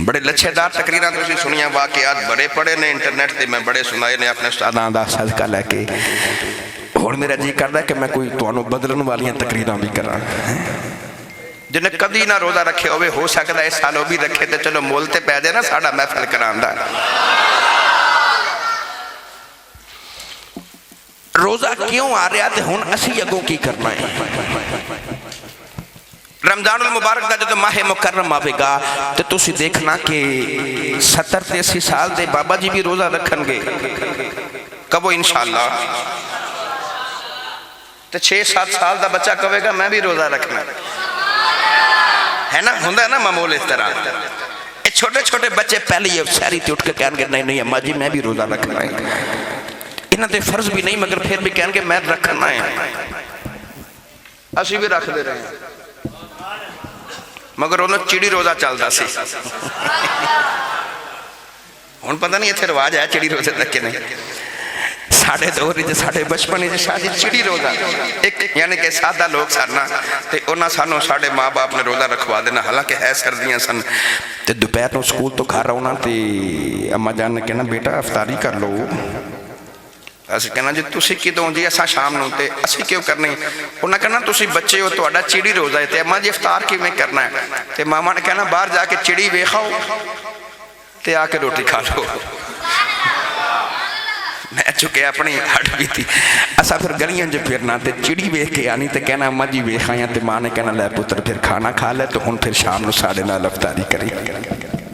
بڑے لچھے دار تقریران تو سنیاں واقعات بڑے پڑے نے انٹرنیٹ تے میں بڑے سنائے نے اپنے استاداں دا صدقہ لے کے. ہن میرا جی کردا ہے کہ میں کوئی تانوں بدلن والیاں تقریراں بھی کراں. جنہیں کبھی نہ روزہ رکھے ہوئے ہو سکتا ہے اس سالوں بھی رکھے تے چلو مولتے پہ دے نا ساڑھا محفل کراندا. روزہ کیوں آ رہا تے ہن اسی اگوں کی کرنا ہے. رمضان المبارک دا جدو ماہ مکرم آوے گا تے تسی دیکھنا کہ 70-80 سال دے بابا جی بھی روزہ رکھن گے. کبو انشاءاللہ تے 6-7 سال دا بچہ کہے گا میں بھی روزہ رکھنا ہے نا. ہوندہ ہے نا معمول اس طرح. چھوٹے چھوٹے بچے پہلے یہ سہری تے اٹھ کے کہن گے نہیں اماں جی میں بھی روزہ رکھنا ہے. انہاں تے فرض بھی نہیں مگر پھر بھی کہن گے میں رکھنا ہے. اسی بھی رکھ دے رہے ہیں مگر انہوں چڑی روزہ چلدا سی. ہن پتہ نہیں اتھے رواج ہے چڑی روزے تک کے نہیں. ساڑھے دور جو ساڑھے بچپنے جو شادی چڑی روزہ ایک یعنی کہ سادہ لوگ سارنا تے انہاں سانوں ساڑھے ماں باپ نے روزہ رکھوا دینا حالانکہ ہے سردیاں سن تے دوپہر نو سکول تو گھر آنا تے اما جان نے کہنا بیٹا افطاری کر لو اسی کہنا جی تسی کدوں جی اساں شام نو تے اسی کیوں کرنے انہاں کہنا تسی بچے ہو تہاڈا چڑی روزہ ہے تے اما جی افطار کیویں کرنا ہے تے ماما نے کہنا باہر جا کے چڑی ویکھاؤ تے آ کے روٹی کھا لو میں چکے اپنی ہٹ بھی تھی اسا پھر گلیاں جو پھرنا تے چڑی ویکھ کے آنی تے کہنا اما جی ویکھ آیا تے ماں نے کہنا لے پتر پھر کھانا کھا لے تو ہن پھر شام نو ساڑھے نال افطاری کری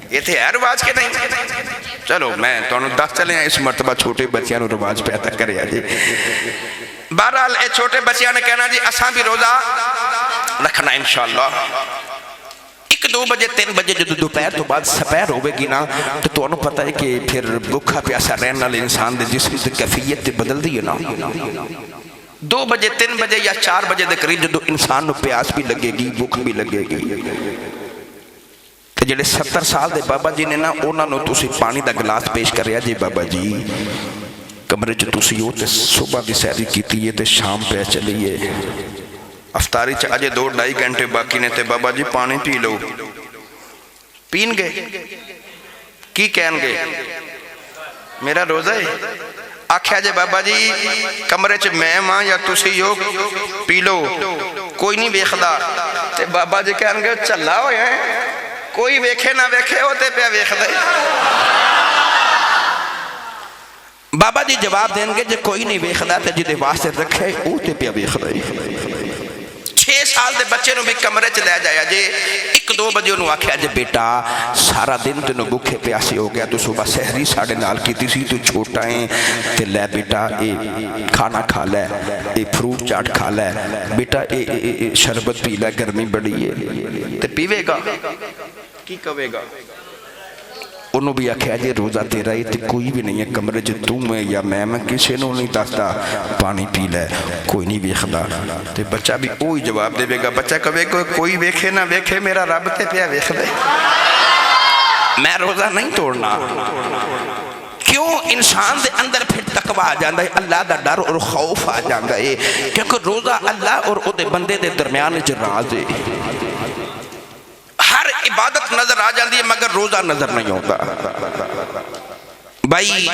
یہ تھے ہے رواج کے نہیں چلو میں تو انہوں دس چلے ہیں اس مرتبہ چھوٹے بچیاں نو رواج پیدا کرے آجے بہرحال اے چھوٹے بچیاں نے کہنا جی اساں بھی روزہ رکھنا انشاءاللہ 1-2 بجے 3 بجے جو دوپہر تو بعد سپہر ہوئے گی نا تو انہوں پتہ ہے کہ پھر بھوکا پیاسا رہنے والے انسان دے جسم دی کیفیت بدل دی ہے نا 2 بجے 3 بجے یا 4 بجے دے قریب جو انسان نو پیاس بھی لگے گی بھوک بھی لگے گی جڑے 70 سال دے بابا جی نے نا انہاں نو تسی پانی دا گلاس پیش کریا جی بابا جی کمرے چ تسی ہو تے صبح دی سحری کیتی ہے تے شام پہ چلیے افطاری چ اجے 2-2.5 گھنٹے باقی نے تے بابا جی پانی پی لو پین گے کی کہن گے میرا روزہ ہے آکھیا جے بابا جی کمرے چ میں ماں یا تسی ہو پی لو کوئی نہیں ویکھدا تے بابا جی کہن گے چلا ہویا ہے کوئی ویکھے نہ ویکھے ہوتے پہ ویکھ دے بابا جی جواب دیں گے جو کوئی نہیں ویکھدا تے جدے واسطے رکھے ہوتے پہ ویکھ دے 6 سال دے بچے نو بھی کمرے چ لے جایا جے 1-2 بجے انہوں آکھیا جے بیٹا سارا دن تینوں بھوکے پیاسے ہو گیا تو صبح سحری ساڑھے نال کیتی سی تو چھوٹا ہے تے لے بیٹا اے کھانا کھا لے اے فروٹ چاٹ کھا لے بیٹا اے شربت پی لے گرمی بڑی ہے تے پیوے گا کی کہے گا انہوں بھی آکھیا جے روزہ تیرا ہی تے کوئی بھی نہیں ہے کمرے جو تم ہے یا میں کسی نو نہیں دستا پانی پی لے کوئی نہیں ویکھدا تے بچہ بھی وہی جواب دے گا بچہ کہے گا کوئی ویکھے نہ ویکھے میرا رب تے پیا ویکھ دے میں روزہ نہیں توڑنا کیوں انسان دے اندر پھر تقوی آ جاندا ہے اللہ دا ڈر اور خوف آ جاندا ہے کیونکہ روزہ اللہ اور او دے بندے دے درمیان وچ راز ہے ہر عبادت نظر آ جاندی ہے مگر روزہ نظر نہیں ہوتا بھائی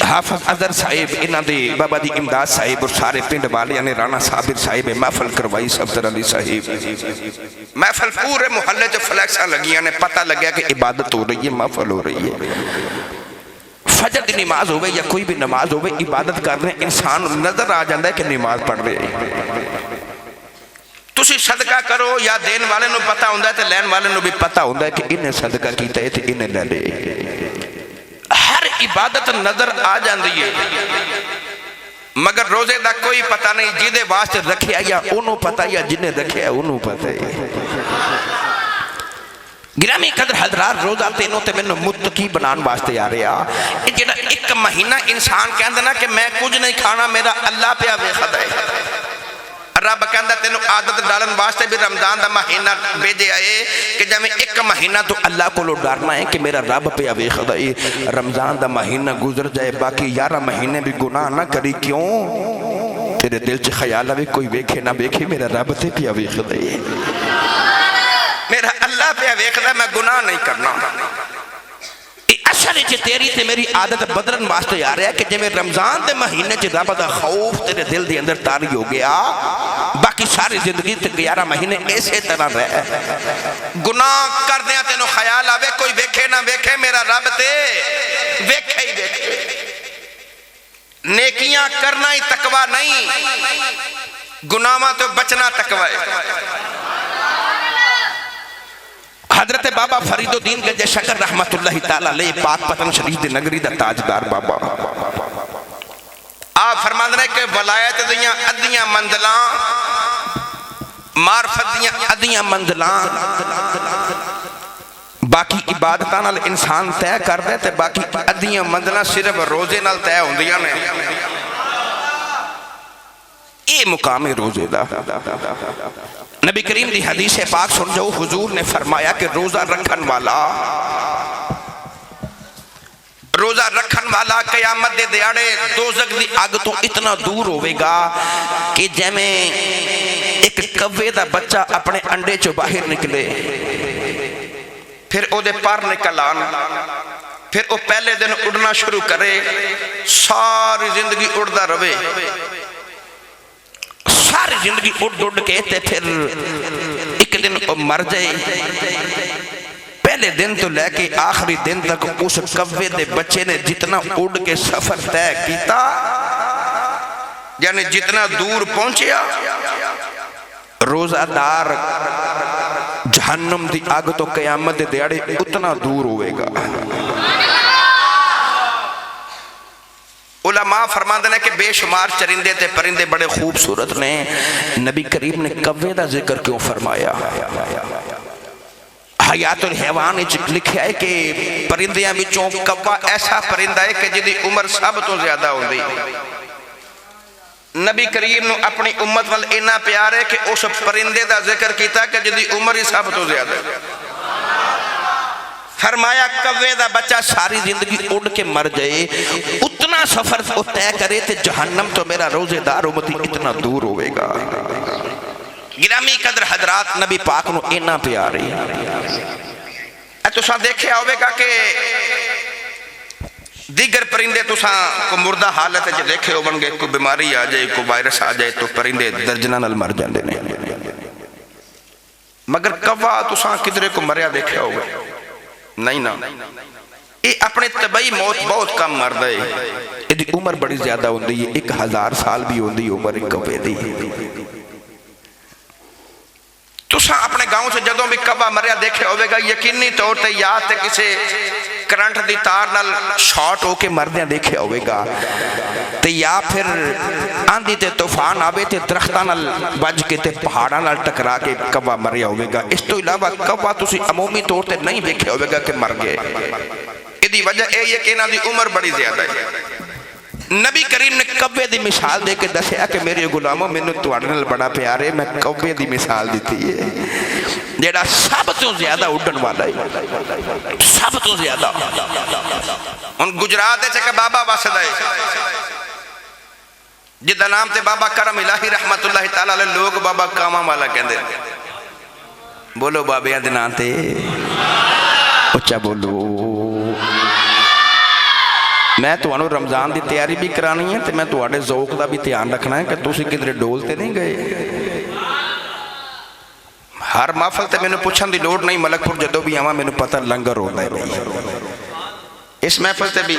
حافظ اظہر صاحب انہاں دے بابا دی امداد صاحب اور سارے پنڈ والے نے رانا صابر صاحب محفل کروائی صفدر علی صاحب محفل پورے محلے جو فلیکساں لگیاں نے پتہ لگیا کہ عبادت ہو رہی ہے محفل ہو رہی ہے فجر دی نماز ہوئے یا کوئی بھی نماز ہوئے عبادت کرنے انسان نظر آ جاندہ ہے کہ نماز پڑھ رہے تسی صدقہ کرو یا دین والے نو پتہ ہوندہ ہے تے لین والے نو بھی پتہ ہوندہ ہے کہ انہیں صدقہ کیتا ہے تے انہیں لے لے ہر عبادت نظر آ جاندی ہے مگر روزے دا کوئی پتہ نہیں جیدے واسطے رکھے یا انہوں پتہ یا جنہیں رکھے انہوں پتہ ہے گرامی قدر حضرات روزہ تینوں تے میں متقی بنان واسطے آ رہا جیڑا 1 مہینہ انسان کہندہ نا کہ میں کچھ نہیں کھانا میرا اللہ پہ ویکھدا ہے رب کہندہ تینوں عادت ڈالن واسطے بھی رمضان دا مہینہ بھیجے آئے کہ جب میں 1 مہینہ تو اللہ کو لو ڈارنا ہے کہ میرا رب پہ ویکھدا ہے رمضان دا مہینہ گزر جائے باقی 11 مہینے بھی گناہ نہ کری کیوں تیرے دل چ خیال ہے کوئی ویکھے نہ ویکھے میرا رب تے پہ ویکھدا ہے میرا اللہ پہ ویکھدا میں گناہ نہیں کرنا اصل چ تیری تے میری عادت بدلن واسطے آ رہا ہے کہ جے میں رمضان دے مہینے چ رب دا خوف تیرے دل دے اندر طاری ہو گیا باقی ساری زندگی تے 11 مہینے ایسے طرح رہے گناہ کر دیاں تینوں خیال آوے کوئی ویکھے نہ ویکھے میرا رب تے ویکھے ہی ویکھے نیکیاں کرنا ہی تقوی نہیں گناہاں تو بچنا تقوی ہے حضرت بابا فرید الدین گنج شکر رحمت اللہ تعالیٰ علیہ پاک پتن شریف دے نگری دا تاجدار بابا آپ فرمان رہے کہ ولایت دیاں ادیاں منزلان معرفت دیاں ادیاں منزلان باقی عبادتاں نال انسان طے کر دے تے باقی ادیاں منزلان صرف روزے نال طے ہوندیاں نے اے مقام روزے دا نبی کریم دی حدیث پاک سن جو حضور نے فرمایا کہ روزہ رکھن والا روزہ رکھن والا قیامت دے دیاڑے دوزخ دی اگ تو اتنا دور ہوئے گا کہ جیمیں ایک کوے دا بچہ اپنے انڈے چو باہر نکلے، پھر او دے پر نکل آن، پھر او پہلے دن اڑنا شروع کرے، ساری زندگی اڑدا روے، ساری زندگی اڑ کے تے پھر ایک دن او مر جائے۔ پہلے دن تو لے کے آخری دن تک اس کوے دے بچے نے جتنا اڑ کے سفر طے کیتا، یعنی جتنا دور پہنچیا، روزہ دار جہنم دی آگ تو قیامت دے دیاڑے اتنا دور ہوئے گا۔ علماء فرماندے نے کہ بے شمار چرندے تے پرندے بڑے خوبصورت نے، نبی کریم نے کوے دا ذکر کیوں فرمایا؟ حیات الحیوان لکھا ہے کہ پرندیاں بچوں کوا ایسا پرندہ ہے کہ جدی عمر سب تو زیادہ ہو دی۔ نبی کریم نے اپنی امت وال اینا پیار ہے کہ اس پرندے دا ذکر کیتا کہ جدی عمر ہی سب تو زیادہ ہے۔ فرمایا کوے دا بچہ ساری زندگی اڑ کے مر جائے، اتنا سفر وہ طے کرے تے جہنم تو میرا روزے دار امتی اتنا دور ہوئے گا۔ گرامی قدر حضرات، نبی پاک نو اینا پیاری تساں دیکھے ہوئے گا کہ دیگر پرندے تساں کو مردہ حالت ہے دیکھے ہوئے گا، کوئی بیماری آ جائے، کوئی وائرس آ جائے تو پرندے درجنہ نل مر جاندے نے، مگر کوا تساں کدرے کو مریا دیکھے ہوئے نہیں نا، یہ اپنے طبعی موت بہت کم مرد ہے، یہ عمر بڑی زیادہ ہوندی ہے، 1000 سال بھی ہوندی عمر ایک کوے دی۔ تساں اپنے گاؤں سے جدوں بھی کبا مریا دیکھے ہوئے گا، یقینی طور تے یا تے کسے کرنٹ دی تار نال شارٹ ہو کے مردیاں دیکھے ہوئے گا، تے یا پھر آندھی تے طوفان آوے تے درختاں نال بج کے تے پہاڑاں نال ٹکرا کے کبا مریا ہوئے گا۔ اس تو علاوہ کبا تسی عمومی طور تے نہیں دیکھے ہوئے گا کہ مر گئے، ادھی وجہ یہ کہ انہاں دی عمر بڑی زیادہ ہے۔ نبی کریم نے کوے دی مثال دے کے دسیا کہ میرے غلاموں میں تواڈے نال بڑا پیار ہے، میں کوے دی مثال دیتی ہے جیڑا سب تو زیادہ اڑن والا ہے، سب تو زیادہ۔ ان گجرات سے کہ بابا واسدہ ہے جدہ نام تے بابا کرم الہی رحمت اللہ تعالیٰ علیہ، لوگ بابا کاما والا کہندے، بولو بابیاں دنان تے اچھا بولو۔ میں تو انہوں رمضان دی تیاری بھی کرانی ہے تو میں تو آڑے ذوق دا بھی تیان رکھنا ہے کہ تُسی کدھر ڈولتے نہیں گئے۔ ہر محفل تے میں نے پوچھن دی لوڑ نہیں، ملک پور جدو بھی آواں میں نے پتہ لنگر ہوتا ہے بھائی۔ اس محفل تے بھی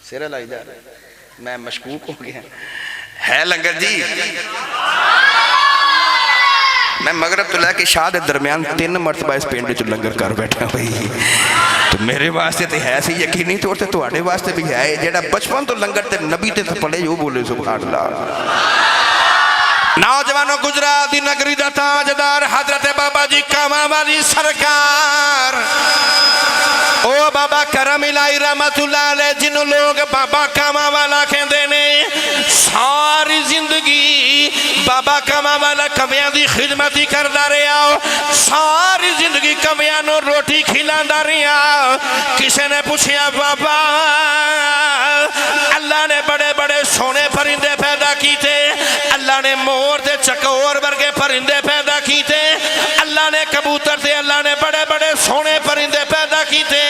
سیرہ لائی جا رہا ہے، میں مشکوک ہو گیا ہے لنگر جی۔ میں مغرب تو لے کے شاہ دے درمیان 3 مرتبہ اس پینڈے جو لنگر کر بیٹھا ہوئی، تو میرے واسطے تے ہے سی، یقینی طور تے تو آڑے واسطے بھی ہے، جیڑا بچپن تو لنگر تے نبی تے پڑے جو بولے سبحان اللہ۔ نوجوانوں گجرات دی نگری دا تاجدار حضرت بابا جی کاما والی سرکار، او بابا کرم الہی رحمت اللہ علیہ جنہوں لوگ بابا کاما والا کہندے نے، ساری زندگی بابا کاما والا کمیاں دی خدمتی کردہ رہا، ساری زندگی کمیاں نو روٹی کھلاندہ رہا۔ کسے نے پوچھیا بابا اللہ نے بڑے بڑے سونے پرندے پیدا کیتے، اللہ نے مور تے چکور ورگے پرندے پیدا کیتے، اللہ نے کبوتر تے اللہ نے بڑے بڑے سونے پرندے پیدا کیتے،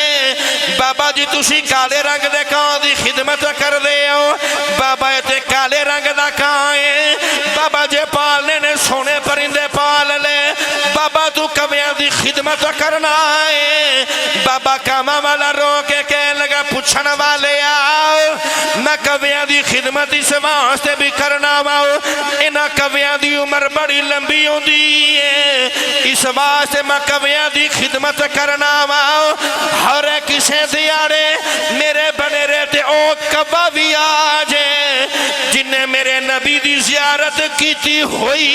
بابا جی تسی کالے رنگ دے کان دی خدمت کر دے ہو، بابا تے کالے رنگ دا کان ہے، بابا جے پالنے نے سونے پرندے پال لے، بابا تو کمیاں دی خدمت کرنا ہے۔ بابا کاما والا رو کے کہنے لگا پوچھنا والے آؤ، میں کمیاں دی خدمت اس واسطے بھی کرنا واؤ، انہاں کمیاں دی عمر بڑی لمبی ہوندی ہے، اس واسطے میں کمیاں دی خدمت کرنا واؤ، ہر کسے دیارے میرے بنے رہتے او کبا بھی آجے جنہیں میرے نبی دی زیارت کیتی ہوئی۔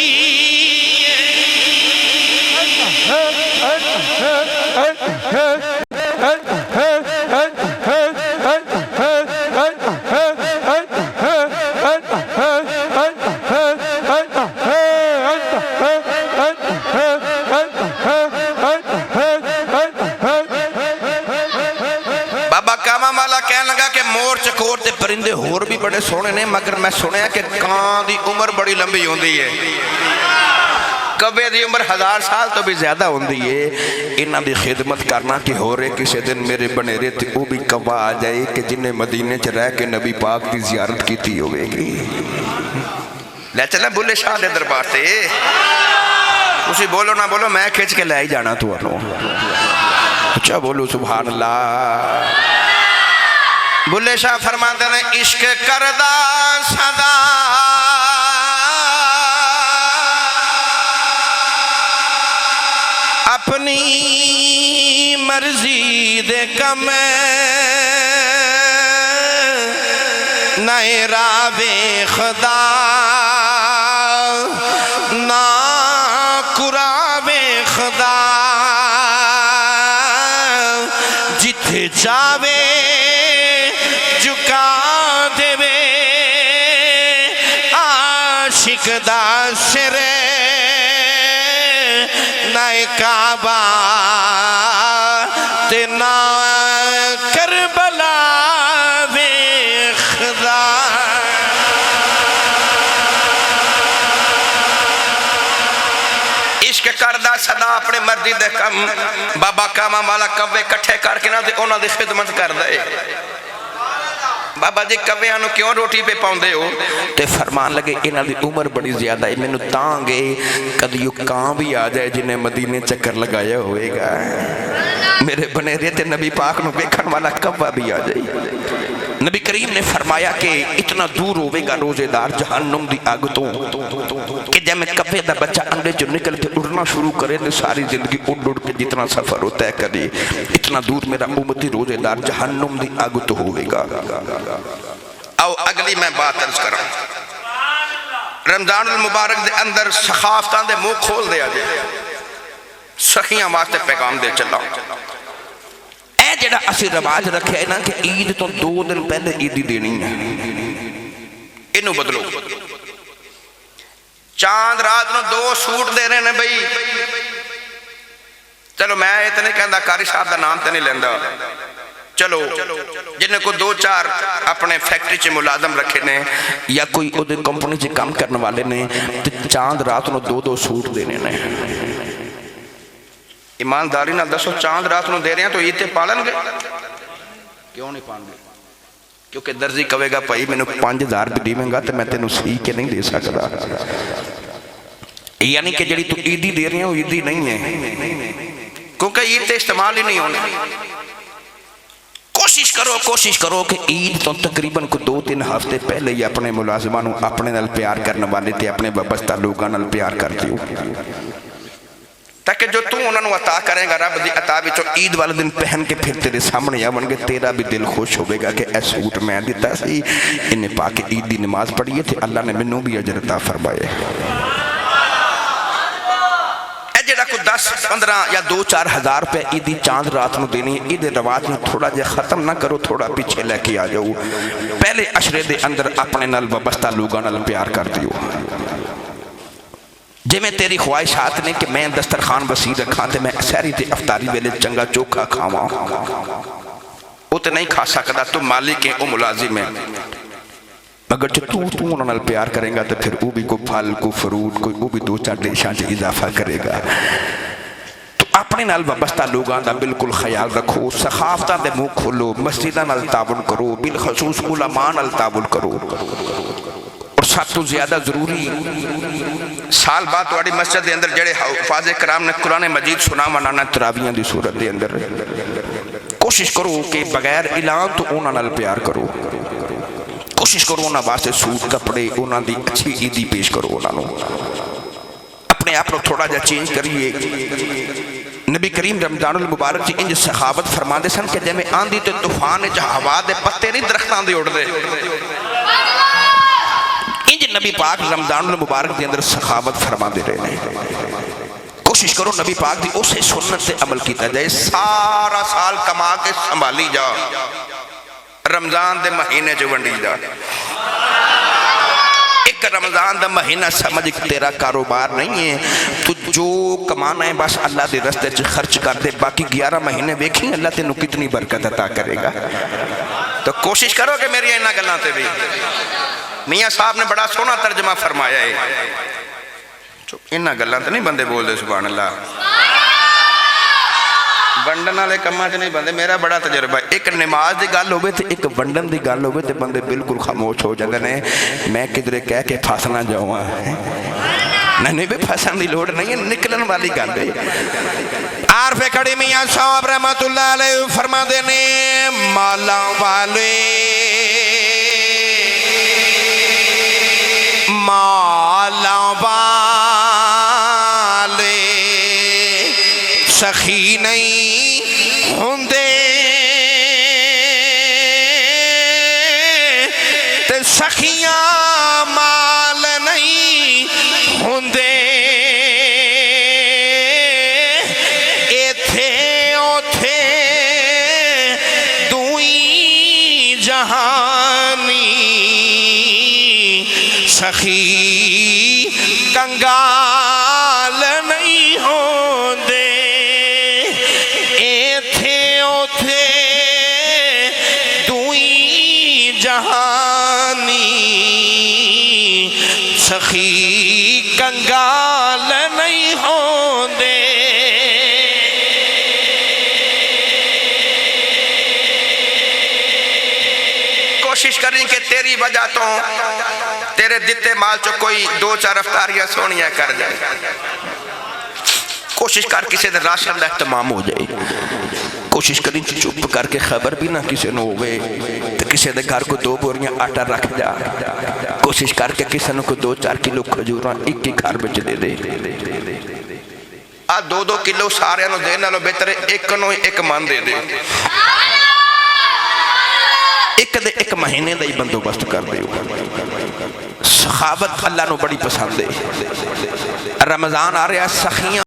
کہنے لگا کہ مور چکور تے پرندے ہور بھی بڑے سونے نے مگر میں سنیا کہ کان دی عمر بڑی لمبی ہوندی ہے کبے دی عمر 1000 سال تو بھی زیادہ ہوندی ہے انہاں دی خدمت کرنا کہ ہو رہے کسی دن میرے بنیرے تے وہ بھی کوا آ جائے کہ جنہیں مدینے چ رہ کے نبی پاک دی زیارت کیتی ہوئے گی لے چلیں بلے شاہ دے دربار تے اسی بولو نہ بولو میں کھچ کے لے ہی جانا تو انہوں اچھا بولو سبحان اللہ بلے شاہ فرماتے ہیں عشق کردہ صدا اپنی مرضی دے کم نئے راوے خدا نا قرآوے خدا جتھے جاوے جکا دے وے عاشق دا سرے نائے کعبہ تے نا کربلا وے خدا عشق کردہ صدا اپنے مرضی دے کم بابا کاما والا کوے کٹھے کر کے نہ دے انہاں دی خدمت کر دے بابا جی کوے آنو کیوں روٹی پہ پاؤندے ہو تے فرمان لگے انہاں دی عمر بڑی زیادہ ہے میں نو تانگے کدی یو کان بھی آ جائے جنہیں مدینے چکر لگایا ہوئے گا میرے بنے رہتے نبی پاک نو بیکھن والا کوہ بھی آ جائے نبی کریم نے فرمایا کہ اتنا دور ہوئے گا روزے دار جہنم دی آگ تو کہ جب میں کبے دا بچہ انڈے جو نکل کے اڑنا شروع کرے تو ساری زندگی اڑ کے جتنا سفر ہوتا ہے کدی اتنا دور میرا امتی روزے دار جہنم دی آگ تو ہوئے گا او اگلی میں بات عرض کروں رمضان المبارک دے اندر سخافتان دے منہ کھول دیا جائے سخیاں واسطے پیغام دے چلاؤ اے جڑا اسی رواج رکھے ہے نا کہ عید تو 2 دن پہلے عیدی دینی ہے انہوں بدلو چاند رات نو 2 سوٹ دے رہے ہیں بھئی چلو میں اتنے کہندہ کاری صاحب دا نام تے نہیں لیندہ چلو جنہیں کو 2-4 اپنے فیکٹری چے ملازم رکھے نے یا کوئی ادھے کمپنی چے کام کرنے والے نے چاند رات نو 2 سوٹ دینے نے ایمانداری نہ دسو چاند رات نو دے رہے ہیں تو یہ تے پالن گے کیوں نہیں پالن گے کیونکہ درزی کہے گا پائی میں نے 5000 بھی دیمیں گا تو میں تینوں سی کے نہیں دے سکتا یعنی کہ جڑی تو عیدی دے رہے ہیں وہ عیدی نہیں ہے کیونکہ عید تے استعمال ہی نہیں ہونے کوشش کرو کہ عید تو تقریباً کو 2-3 ہفتے پہلے ہی اپنے ملازمانوں اپنے نال پیار کرنے والے تھے اپنے وابستہ لوگاں نال پیار کر دیو تاکہ جو تو انہوں نے عطا کریں گا رب دی عطا بھی جو عید والے دن پہن کے پھر تیرے سامنے آون گے تیرا بھی دل خوش ہوئے گا کہ اے سوٹ میں دیتا سی انہیں پاک عید دی نماز پڑھیے تھے اللہ نے منوں بھی اجر عطا فرمائے اے جڑا کو 10-15 یا 2-4 ہزار پہ عیدی چاند رات نو دینی عید رواج میں تھوڑا جے ختم نہ کرو تھوڑا پیچھے لے کے آ جاؤ پہلے عشرے دے اندر اپنے نال وابستہ لوگاں نال پیار کر دیو جے میں تیری خواہشات نے کہ میں دسترخوان وسیع رکھاں تے میں سحری تے افطاری ویلے چنگا چوکھا کھاواں وہ تے نہیں کھا سکتا تو مالک ہے او ملازم ہے مگر جو تو انہوں نے پیار کریں گا تو پھر وہ بھی کوئی پھل کوئی فروٹ کوئی وہ بھی 2-4 ڈیشاں سے اضافہ کرے گا تو اپنے نال وابستہ لوگاں دا بالکل خیال رکھو سخافتہ دے منہ کھولو مسجدہ نال تعاون کرو بالخصوص علماء نال تعاون کرو اور سب تو زیادہ ضروری سال بعد توڑی مسجد دے اندر جڑے حفاظ کرام نے قرآن مجید سنا منانا تراویاں دی صورت دے اندر کوشش کرو کہ بغیر اعلان تو انہاں نال پیار کرو کوشش کرو انہاں واسطے سوٹ کپڑے انہاں دی اچھی عیدی پیش کرو انہاں نو اپنے آپ کو تھوڑا جا چینج کریے نبی کریم رمضان المبارک جی انج سخاوت فرما دے سن کہ جے میں آندھی تے طوفان جہاں ہوا دے پتے نہیں درختاں دے اڑ دے انج نبی پاک رمضان المبارک دے اندر سخاوت فرما دے رہے ہیں کوشش کرو نبی پاک دی اسے سنت سے عمل کیتا جائے سارا سال کما کے سنبھالی جا رمضان دے مہینے جو ونڈی جا ایک رمضان دا مہینہ سمجھ تیرا کاروبار نہیں ہے تو جو کمانا ہے بس اللہ دے رستے سے خرچ کر دے باقی 11 مہینے بیکھیں اللہ تینوں کتنی برکت عطا کرے گا تو کوشش کرو کہ میری اینا گلوں تے بھی میاں صاحب نے بڑا سونا ترجمہ فرمایا ہے اینا گلوں تے نہیں بندے بول دے سبحان اللہ ونڈن والے کماں چ نہیں بندے میرا بڑا تجربہ ایک نماز دی گل ہوے تے ایک ونڈن دی گل ہوے تے بندے بالکل خاموش ہو جاندے نے میں کدھرے کہہ کے پھس نہ جاواں نہیں بھی پھسن دی لوڑ نہیں ہے نکلن والی گل ہے عارف کھڑی میاں صاحب رحمت اللہ علیہ فرما دینے مالا والے مالا والے سخی نہیں ہوندے تے سخیاں مال نہیں ہوندے ایتھے اوتھے دوئی جہانی سخی کنگال نہیں ہوندے ایتھے اوتھے دوئی جہانی سخی کنگال نہیں ہوندے کوشش کریں کہ تیری وجہ تو تیرے دیتے مال چو کوئی دو چار افطاریاں سونیاں کر جائے کوشش کر کسی دے راشن دا اہتمام ہو جائے کوشش کریں چپ کر کے خبر بھی نہ کسی نے ہوئے تو کسی دے گھر کو 2 بوریاں آٹا رکھ جا کوشش کر کے کسی نے کو 2-4 کلو کھجوراں ایک ہی گھر بچ دے دے 2-2 کلو سارے نو دینا لو بہتر ایک نو ایک مان دے دے ایک مہینے دا ہی بندوبست کر دے سخاوت اللہ نو بڑی پسند ہے رمضان آ رہا سخیاں